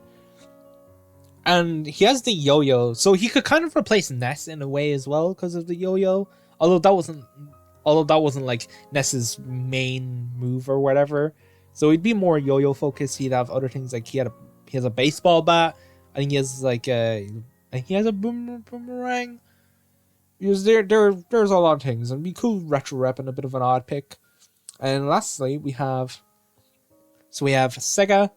And he has the yo-yo. So he could kind of replace Ness in a way as well because of the yo-yo. Although that wasn't like Ness's main move or whatever. So he'd be more yo-yo focused. He'd have other things like he has a baseball bat. I think he has a boomerang. Because there's a lot of things. And it'd be cool retro rep and a bit of an odd pick. And lastly, we have Sega,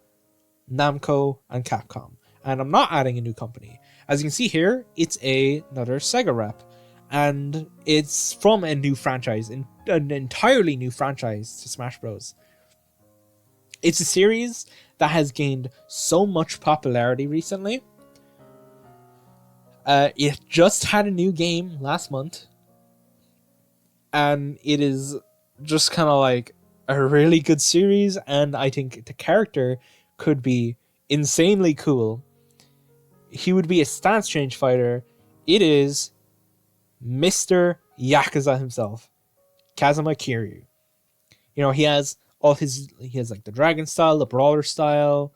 Namco, and Capcom. And I'm not adding a new company. As you can see here, it's another Sega rep. And it's from a new franchise, an entirely new franchise to Smash Bros. It's a series that has gained so much popularity recently. It just had a new game last month, and it is just kind of like a really good series, and I think the character could be insanely cool. He would be a stance change fighter. It is Mr. Yakuza himself, Kazuma Kiryu. You know, he has like the dragon style, the brawler style.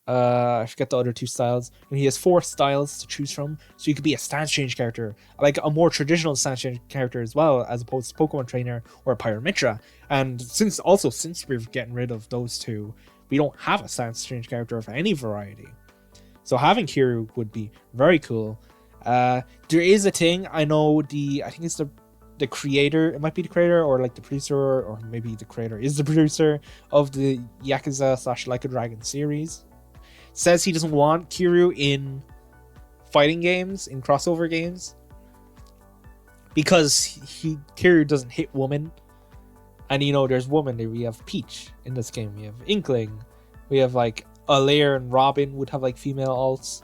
I forget the other two styles, and he has 4 styles to choose from. So you could be a stance change character, like a more traditional stance change character as well, as opposed to Pokemon Trainer or a Pyra Mitra. And since we're getting rid of those two, we don't have a stance change character of any variety. So having Kiryu would be very cool. There is a thing, I know I think it's the creator, it might be the creator or like the producer, or maybe the creator is the producer of the Yakuza / Like a Dragon series. Says he doesn't want Kiryu in fighting games, in crossover games, because Kiryu doesn't hit women. And you know, there's women there. We have Peach in this game, we have Inkling, we have like Alair and Robin would have like female alts,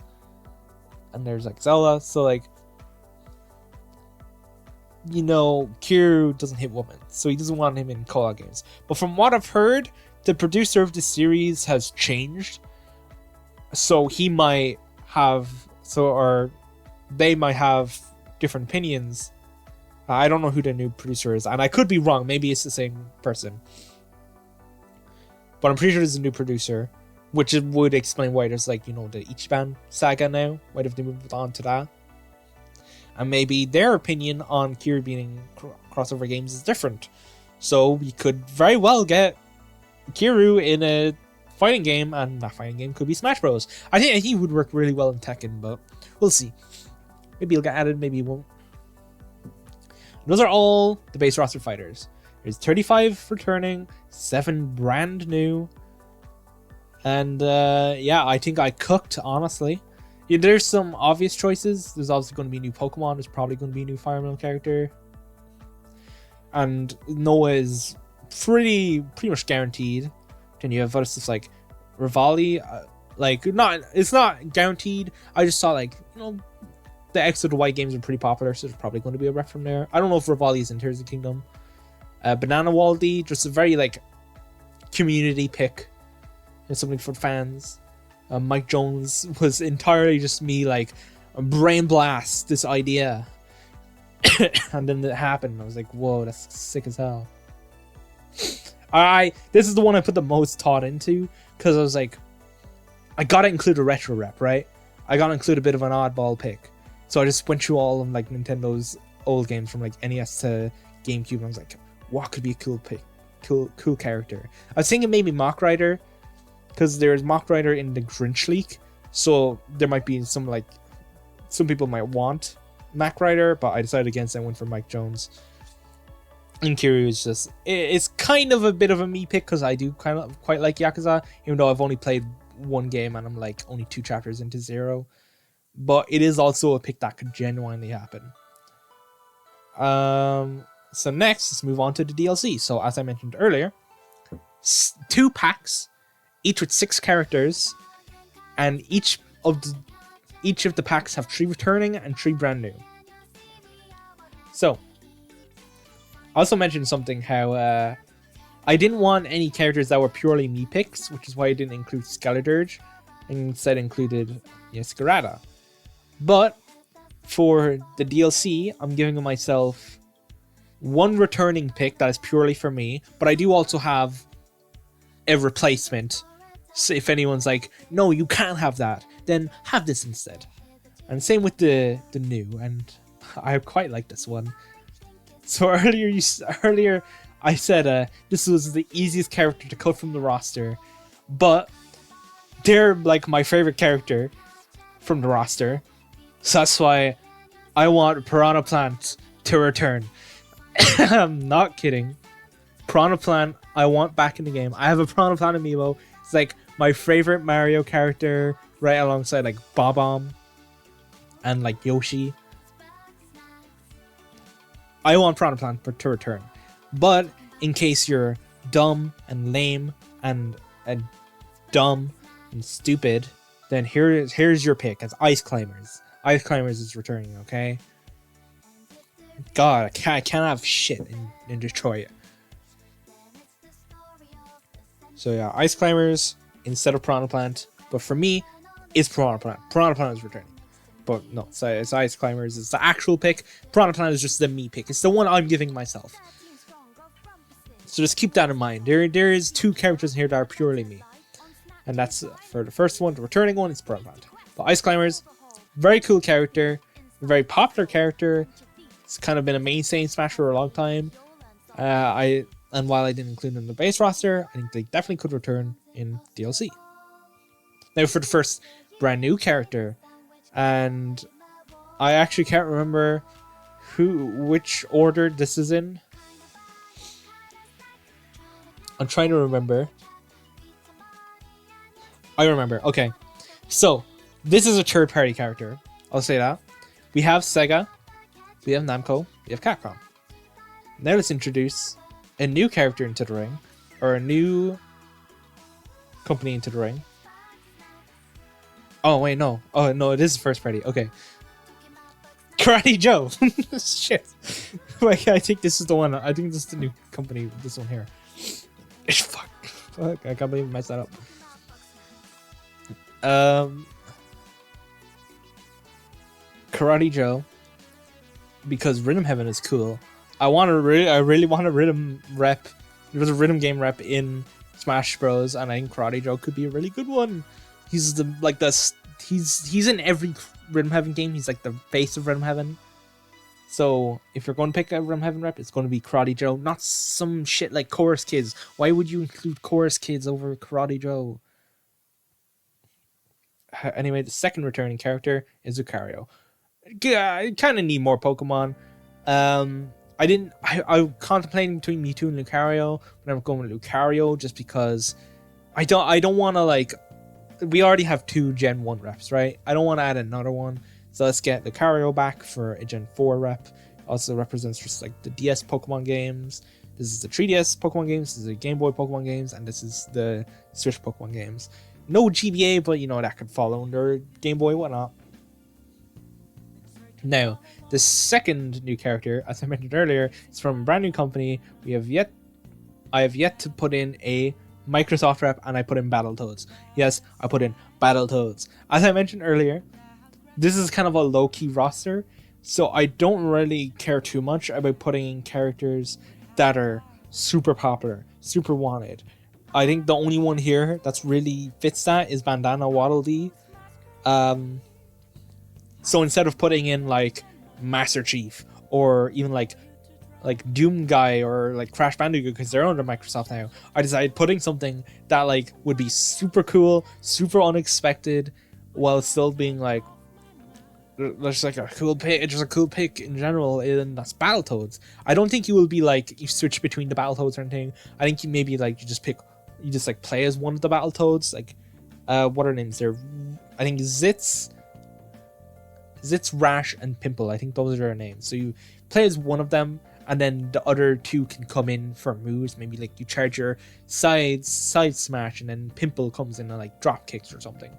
and there's like Zelda. So like, you know, Kiryu doesn't hit women, so he doesn't want him in co-op games. But from what I've heard, the producer of the series has changed, so he might have, or they might have different opinions. I don't know who the new producer is, and I could be wrong. Maybe it's the same person, but I'm pretty sure there's a new producer, which would explain why there's like, you know, the Ichiban saga now. Why have they moved on to that? And maybe their opinion on Kiryu being in crossover games is different. So we could very well get Kiryu in a fighting game, and that fighting game could be Smash Bros. I think he would work really well in Tekken, but we'll see. Maybe he'll get added, maybe he won't. Those are all the base roster fighters. There's 35 returning, 7 brand new. And yeah, I think I cooked, honestly. Yeah, there's some obvious choices. There's obviously going to be a new Pokemon. There's probably going to be a new Fire Emblem character. And Noah is pretty much guaranteed. Then you have other stuff like Rivali. It's not guaranteed. I just saw like, you know, the X of the Y games are pretty popular, so there's probably going to be a rep from there. I don't know if Rivali is in Tears of the Kingdom. Banana Waldy, just a very like community pick. And something for fans. Mike Jones was entirely just me like brain blast this idea. And then it happened. I was like, whoa, that's sick as hell. This is the one I put the most thought into, because I was like, I gotta include a retro rep, right? I gotta include a bit of an oddball pick. So I just went through all of like Nintendo's old games from like NES to GameCube, and I was like, what could be a cool pick, cool character? I was thinking maybe Mock Rider, because there's Mock Rider in the Grinch League, so there might be some people might want Mock Rider, but I decided against it. I went for Mike Jones. And Kiryu is just, it's kind of a bit of a me pick, because I do kind of quite like Yakuza, even though I've only played one game and I'm like only 2 chapters into 0. But it is also a pick that could genuinely happen. So next, let's move on to the DLC. So as I mentioned earlier, 2 packs, each with 6 characters, and each of the packs have 3 returning and 3 brand new. So I also mentioned something how I didn't want any characters that were purely me picks, which is why I didn't include Skeledirge, and instead included Scarada. But for the DLC, I'm giving myself 1 returning pick that is purely for me, but I do also have a replacement. So if anyone's like, no, you can't have that, then have this instead. And same with the new, and I quite like this one. So earlier I said this was the easiest character to cut from the roster, but they're like my favorite character from the roster, so that's why I want Piranha Plant to return. I'm not kidding. Piranha Plant, I want back in the game. I have a Piranha Plant amiibo. It's like my favorite Mario character, right alongside like Bob-omb and like Yoshi. I want Piranha Plant to return. But in case you're dumb and lame and and dumb and stupid, then here's your pick. It's Ice Climbers. Ice Climbers is returning, okay? God, I can't have shit in Detroit. So yeah, Ice Climbers instead of Piranha Plant. But for me, it's Piranha Plant. Piranha Plant is returning. But no, it's Ice Climbers. It's the actual pick. Piranha Plant is just the me pick. It's the one I'm giving myself. So just keep that in mind. There is 2 characters in here that are purely me. And that's for the first one. The returning one is Piranha Plant. But Ice Climbers, very cool character. Very popular character. It's kind of been a mainstay in Smash for a long time. And while I didn't include them in the base roster, I think they definitely could return in DLC. Now for the first brand new character, and I actually can't remember which order this is in. I'm trying to remember. I remember. Okay. So, this is a third-party character. I'll say that. We have Sega. We have Namco. We have Capcom. Now let's introduce a new character into the ring. Or a new company into the ring. Oh, wait, no. Oh, no, it is first party. Okay. Karate Joe. Shit. Like, I think this is the one. I think this is the new company. This one here. Fuck. I can't believe I messed that up. Karate Joe. Because Rhythm Heaven is cool. I really want a rhythm rep. There's a rhythm game rep in Smash Bros. And I think Karate Joe could be a really good one. He's he's in every Rhythm Heaven game. He's like the face of Rhythm Heaven. So if you're going to pick a Rhythm Heaven rep, it's going to be Karate Joe, not some shit like Chorus Kids. Why would you include Chorus Kids over Karate Joe? Anyway, the second returning character is Lucario. I kind of need more Pokemon. I'm contemplating between Mewtwo and Lucario, but I'm going with Lucario just because I don't want to, like, we already have 2 Gen 1 reps, right? I don't want to add another one. So let's get Lucario back for a Gen 4 rep. Also represents just like the DS Pokemon games. This is the 3DS Pokemon games, this is the Game Boy Pokemon games, and this is the Switch Pokemon games. No GBA, but you know, that could fall under Game Boy, whatnot. Now, the second new character, as I mentioned earlier, is from a brand new company. I have yet to put in a Microsoft rep, and I put in Battletoads. Yes, I put in Battletoads. As I mentioned earlier, this is kind of a low-key roster, so I don't really care too much about putting in characters that are super popular, super wanted. I think the only one here that's really fits that is Bandana Waddle Dee. So instead of putting in like Master Chief or even like Doom Guy or like Crash Bandicoot, because they're under Microsoft now, I decided putting something that like would be super cool, super unexpected, while still being like there's like a cool pick, just a cool pick in general, and that's Battletoads. I don't think you will be like you switch between the Battletoads or anything. I think you maybe like you just like play as one of the Battletoads. Like what are names there? I think Zitz, Rash, and Pimple. I think those are their names. So you play as one of them, and then the other 2 can come in for moves. Maybe like you charge your side smash, and then Pimple comes in and like drop kicks or something.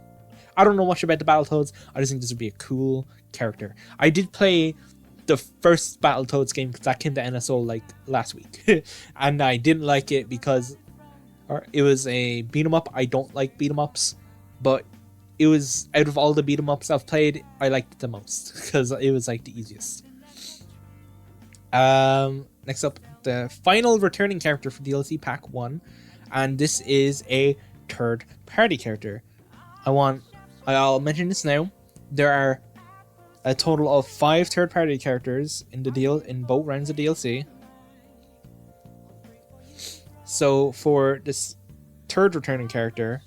I don't know much about the Battletoads. I just think this would be a cool character. I did play the first Battletoads game because that came to NSO like last week, and I didn't like it because it was a beat 'em up. I don't like beat 'em ups, but it was, out of all the beat 'em ups I've played, I liked it the most because it was like the easiest. Next up, the final returning character for DLC Pack 1, and this is a third party character. I'll mention this now. There are a total of 5 third party characters in both rounds of DLC. So for this third returning character,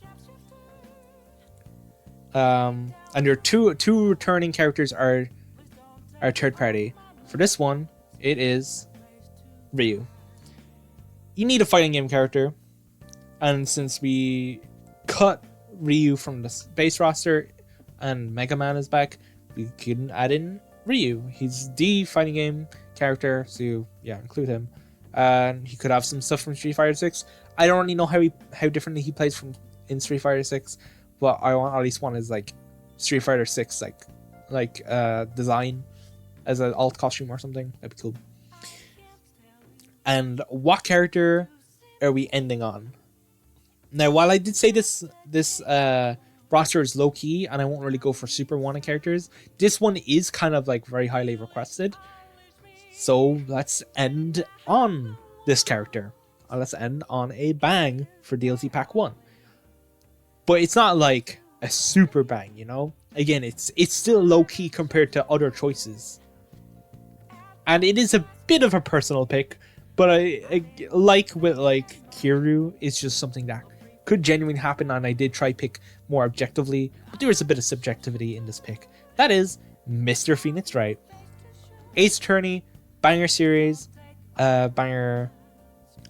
and there are two returning characters are third party. For this one, it is Ryu. You need a fighting game character, and since we cut Ryu from the base roster and Mega Man is back, we couldn't add in Ryu. He's the fighting game character, so yeah, include him. And he could have some stuff from Street Fighter 6. I don't really know how differently he plays from in Street Fighter 6, but I want at least one is like Street Fighter 6 design as an alt costume or something. That'd be cool. And what character are we ending on? Now, while I did say this roster is low key, and I won't really go for super wanted characters, this one is kind of like very highly requested. So let's end on this character. Let's end on a bang for DLC Pack 1. But it's not like a super bang, you know? Again, it's still low key compared to other choices. And it is a bit of a personal pick, but I like with like Kiryu, it's just something that could genuinely happen, and I did try pick more objectively, but there is a bit of subjectivity in this pick. That is Mr. Phoenix Wright. Ace Attorney, banger series, banger.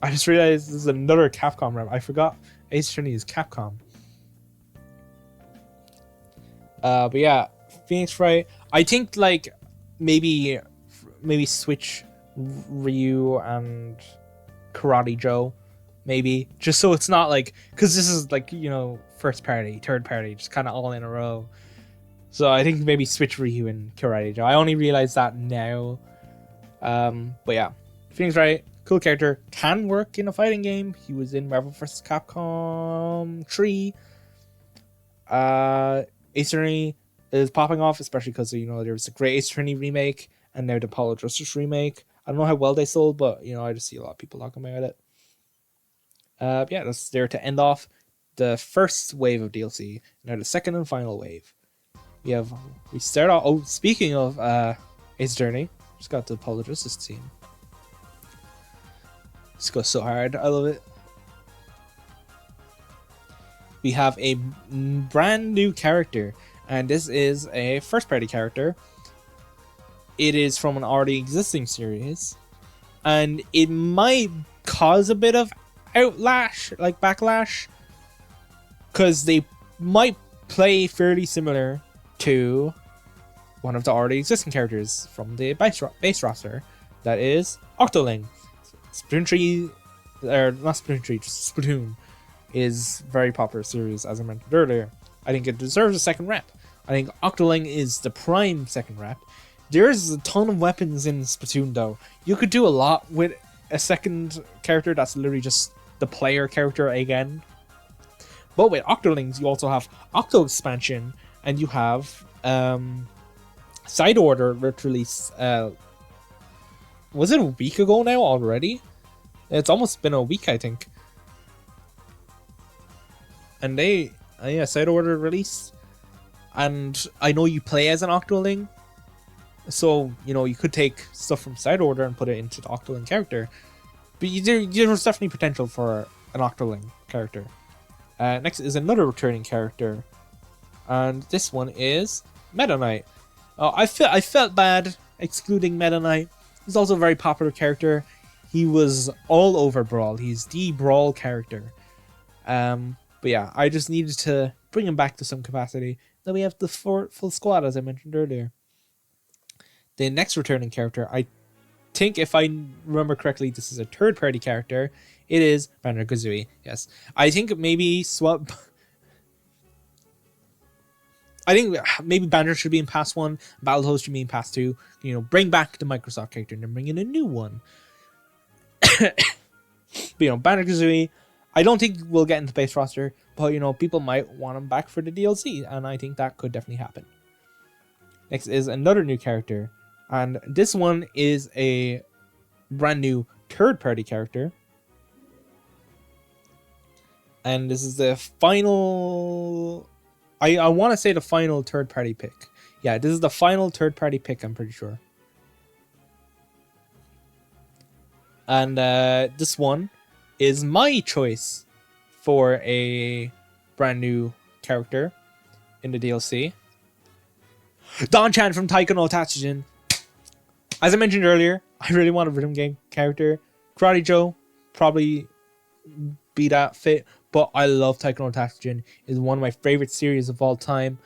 I just realized this is another Capcom rep. I forgot Ace Attorney is Capcom. But yeah, Phoenix Wright. I think like maybe switch Ryu and Karate Joe. Maybe just so it's not like, because this is like, you know, first party, third party, just kind of all in a row. So I think maybe switch Ryu and Karate Joe. I only realized that now. But yeah, Phoenix Wright, cool character, can work in a fighting game. He was in Marvel vs. Capcom 3. Ace Attorney is popping off, especially because, you know, there was a great Ace Attorney remake and now the Apollo Justice remake. I don't know how well they sold, but, you know, I just see a lot of people talking about it. Yeah, that's there to end off the first wave of DLC. Now the second and final wave. We start off. Oh, speaking of Ace Attorney, just got to apologize this team. This goes so hard. I love it. We have a brand new character, and this is a first party character. It is from an already existing series, and it might cause a bit of backlash, because they might play fairly similar to one of the already existing characters from the base roster, that is Octoling. Splatoon 3, or not Splatoon 3, just Splatoon is very popular series, as I mentioned earlier. I think it deserves a second rep. I think Octoling is the prime second rep. There's a ton of weapons in Splatoon though. You could do a lot with a second character that's literally just the player character again. But with Octolings, you also have Octo expansion, and you have Side Order release. Was it a week ago now already? It's almost been a week, I think. And they, Side Order release. And I know you play as an Octoling, so you know you could take stuff from Side Order and put it into the Octoling character. But there's definitely potential for an Octoling character. Next is another returning character, and this one is Meta Knight. I felt bad excluding Meta Knight. He's also a very popular character. He was all over Brawl. He's the Brawl character. But yeah, I just needed to bring him back to some capacity. Then we have the full squad, as I mentioned earlier. The next returning character, I think if I remember correctly, this is a third-party character. It is Banjo-Kazooie. Yes, I think maybe swap. I think maybe Banjo should be in Pass 1, Battletoads should be in Pass 2. You know, bring back the Microsoft character and then bring in a new one. But you know, Banjo-Kazooie, I don't think we'll get into the base roster, but you know, people might want him back for the DLC, and I think that could definitely happen. Next is another new character, and this one is a brand new third-party character. And this is the final... I want to say the final third-party pick. Yeah, this is the final third-party pick, I'm pretty sure. And this one is my choice for a brand new character in the DLC. Don-chan from Taiko no Tatsujin. As I mentioned earlier, I really want a rhythm game character. Karate Joe probably be that fit, but I love Taiko no Tatsujin. It's one of my favorite series of all time.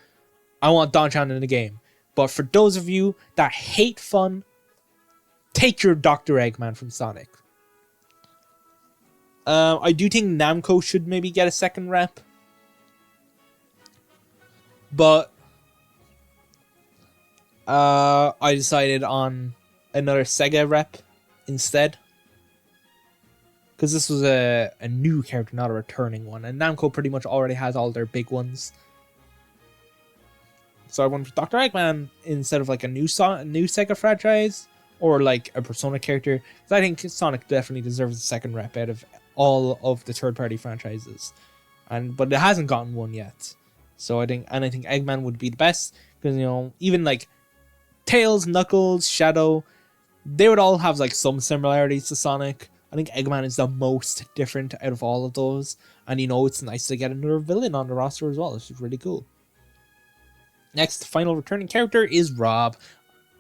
I want Don-chan in the game. But for those of you that hate fun, take your Dr. Eggman from Sonic. I do think Namco should maybe get a second rep, but I decided on another Sega rep instead, because this was a new character, not a returning one, and Namco pretty much already has all their big ones. So I went for Dr. Eggman instead of like a new Sega franchise or like a Persona character, because I think Sonic definitely deserves a second rep out of all of the third-party franchises, but it hasn't gotten one yet. So I think Eggman would be the best, because even like Tails, Knuckles, Shadow, they would all have like some similarities to Sonic. I think Eggman is the most different out of all of those, and it's nice to get another villain on the roster as well. This is really cool. Next, final returning character is Rob.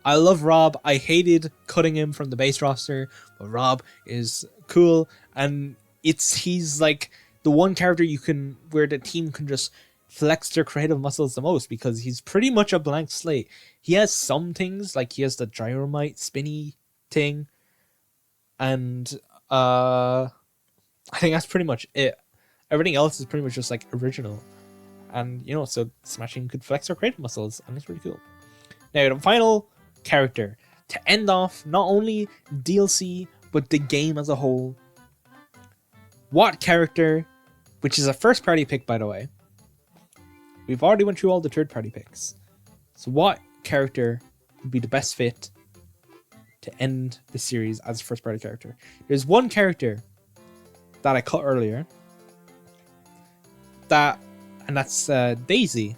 I love Rob. I hated cutting him from the base roster, but Rob is cool, and he's like the one character where the team can just flex their creative muscles the most, because he's pretty much a blank slate. He has some things, like he has the Gyromite spinny thing, and I think that's pretty much it. Everything else is pretty much just like original. And, so Smashing could flex our creative muscles, and it's really cool. Now, the final character to end off not only DLC, but the game as a whole. What character, which is a first-party pick, by the way. We've already went through all the third-party picks. So what character would be the best fit to end the series as a first-party character? There's one character that I cut earlier, and that's Daisy.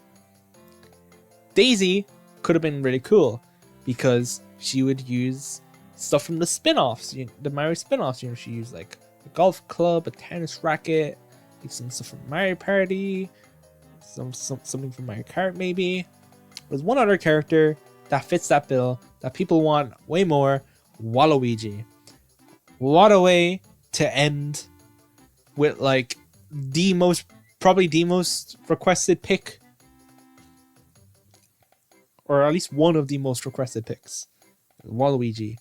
Daisy could have been really cool because she would use stuff from the spin-offs, the Mario spin-offs. She used like a golf club, a tennis racket, like some stuff from Mario Party, something from Mario Kart maybe. There's one other character that fits that bill that people want way more: Waluigi. What a way to end with like probably the most requested pick, or at least one of the most requested picks, Waluigi.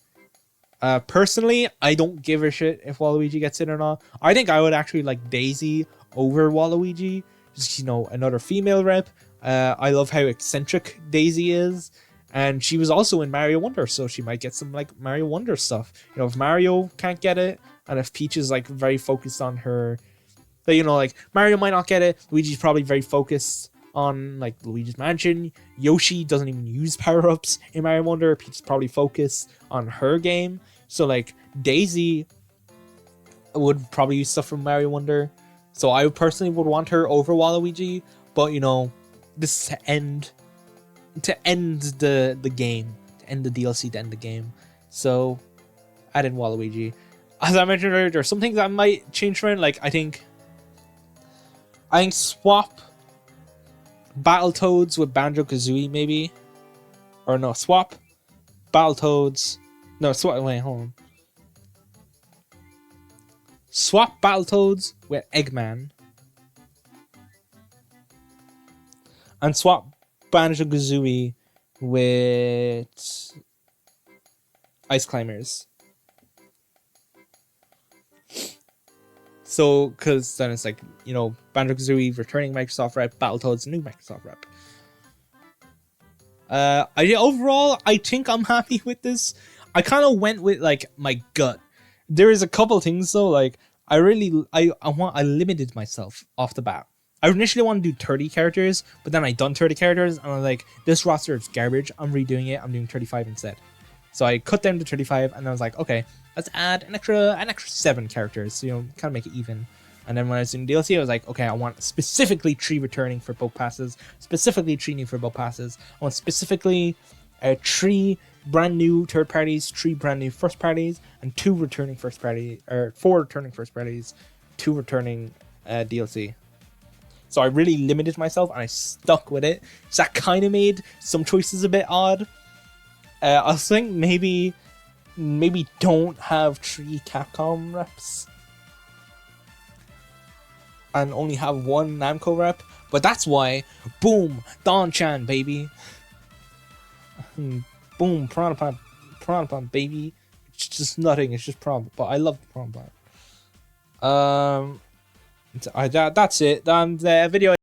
Personally, I don't give a shit if Waluigi gets in or not. I think I would actually like Daisy over Waluigi. Just, another female rep. I love how eccentric Daisy is, and she was also in Mario Wonder, so she might get some like Mario Wonder stuff. If Mario can't get it, and if Peach is like very focused on her, like Mario might not get it, Luigi's probably very focused on like Luigi's Mansion. Yoshi doesn't even use power-ups in Mario Wonder. Peach is probably focused on her game. So like Daisy would probably use stuff from Mario Wonder. So I personally would want her over Waluigi, but this is to end the game, to end the DLC, to end the game. So add in Waluigi. As I mentioned earlier, there's some things that might change around. Like I think swap Battletoads with Banjo-Kazooie maybe. Or no, swap Battletoads. No, hold on. Swap Battletoads with Eggman. And swap Banjo-Kazooie with Ice Climbers. So, because then it's like, Banjo-Kazooie returning Microsoft rep, Battletoads new Microsoft rep. Overall, I think I'm happy with this. I kind of went with like my gut. There is a couple things though, like I limited myself off the bat. I initially wanted to do 30 characters, but then I done 30 characters and I'm like, this roster is garbage. I'm redoing it. I'm doing 35 instead. So I cut down to 35, and I was like, okay, let's add an extra 7 characters, so kind of make it even. And then when I was doing DLC, I was like, okay, I want specifically 3 returning for both passes, specifically 3 new for both passes. I want specifically 3 brand new third parties, 3 brand new first parties, and 2 returning first party, or 4 returning first parties, 2 returning DLC. So I really limited myself, and I stuck with it. So that kind of made some choices a bit odd. I was thinking maybe don't have 3 Capcom reps and only have 1 Namco rep, but that's why, boom, Don-chan, baby. Boom, Piranha Plant, baby. It's just nothing, it's just Piranha, but I love the Piranha Plant. That's it. The video.